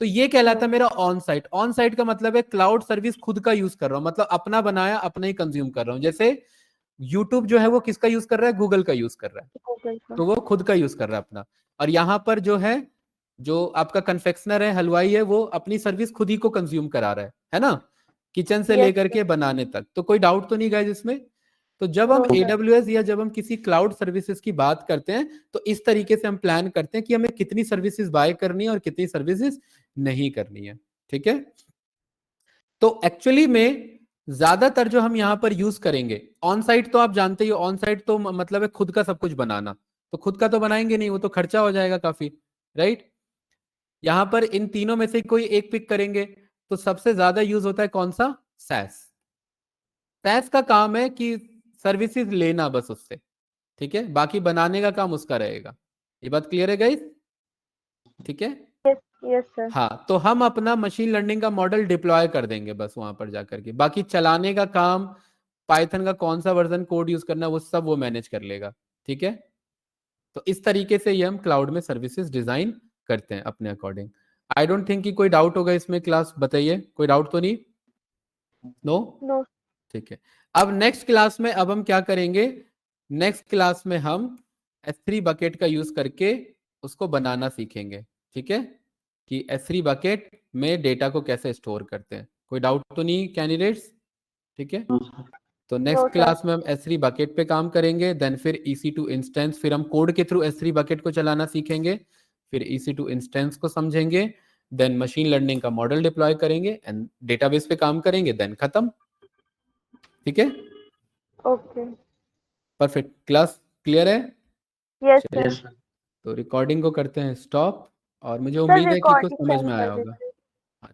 तो ये कहलाता नो। है मेरा ऑन साइट। ऑन साइट का मतलब है क्लाउड सर्विस खुद का यूज कर रहा हूं, मतलब अपना बनाया अपना ही कंज्यूम कर रहा हूं। जैसे यूट्यूब जो है वो किसका यूज कर रहा है, गूगल का यूज कर रहा है, गूगल का। तो वो खुद का यूज कर रहा है अपना। और यहाँ पर जो है, जो आपका कन्फेक्शनर है, हलवाई है, वो अपनी सर्विस खुद ही को कंज्यूम करा रहा है ना, किचन से यस लेकर सर। के बनाने तक। तो कोई डाउट तो नहीं गाइस इसमें। तो जब हम नो सर। AWS या जब हम किसी क्लाउड सर्विसेज की बात करते हैं, तो इस तरीके से हम प्लान करते हैं कि हमें कितनी सर्विसेज बाय करनी है और कितनी सर्विसेज नहीं करनी है, ठीक है। तो एक्चुअली में ज्यादातर जो हम यहाँ पर यूज करेंगे ऑन साइट, तो आप जानते ही हो ऑन साइट तो मतलब है खुद का सब कुछ बनाना। तो खुद का तो बनाएंगे नहीं, वो तो खर्चा हो जाएगा काफी, राइट। यहां पर इन तीनों में से कोई एक पिक करेंगे, तो सबसे ज्यादा यूज होता है कौन सा, सैस। सैस का काम है कि सर्विसेज लेना बस उससे, ठीक है, बाकी बनाने का काम उसका रहेगा। ये बात क्लियर है गाइस, ठीक है। यस। Yes sir. हाँ, तो हम अपना मशीन लर्निंग का मॉडल डिप्लॉय कर देंगे बस वहां पर जाकर के, बाकी चलाने का काम पाइथन का कौन सा वर्जन कोड यूज करना है वो सब वो मैनेज कर लेगा। ठीक है, तो इस तरीके से ये हम क्लाउड में सर्विसेज डिजाइन करते हैं अपने अकॉर्डिंग। आई डोंट थिंक कि कोई डाउट होगा इसमें, क्लास बताइए, कोई डाउट तो नहीं? नो? नो। ठीक है, अब नेक्स्ट क्लास में अब हम क्या करेंगे, नेक्स्ट क्लास में हम S3 बकेट का यूज करके उसको बनाना सीखेंगे। ठीक है, कि S3 बकेट में डेटा को कैसे स्टोर करते हैं। कोई डाउट तो नहीं कैंडिडेट्स? ठीक है, तो नो नेक्स्ट सर। क्लास में हम S3 बकेट पे काम करेंगे, देन फिर EC2 इंस्टेंस, फिर हम कोड के थ्रू S3 बकेट को चलाना सीखेंगे, फिर EC2 इंस्टेंस को समझेंगे, देन मशीन लर्निंग का मॉडल डिप्लॉय करेंगे एंड डेटाबेस पे काम करेंगे, देन खत्म। ठीक है, ओके। परफेक्ट, क्लास क्लियर है? यस चलिए, सर। Yes sir. तो रिकॉर्डिंग को करते हैं स्टॉप, और मुझे सर उम्मीद है कि कुछ रिकॉर्डिंग समझ सेंड में कर आया होगा। दीजिए।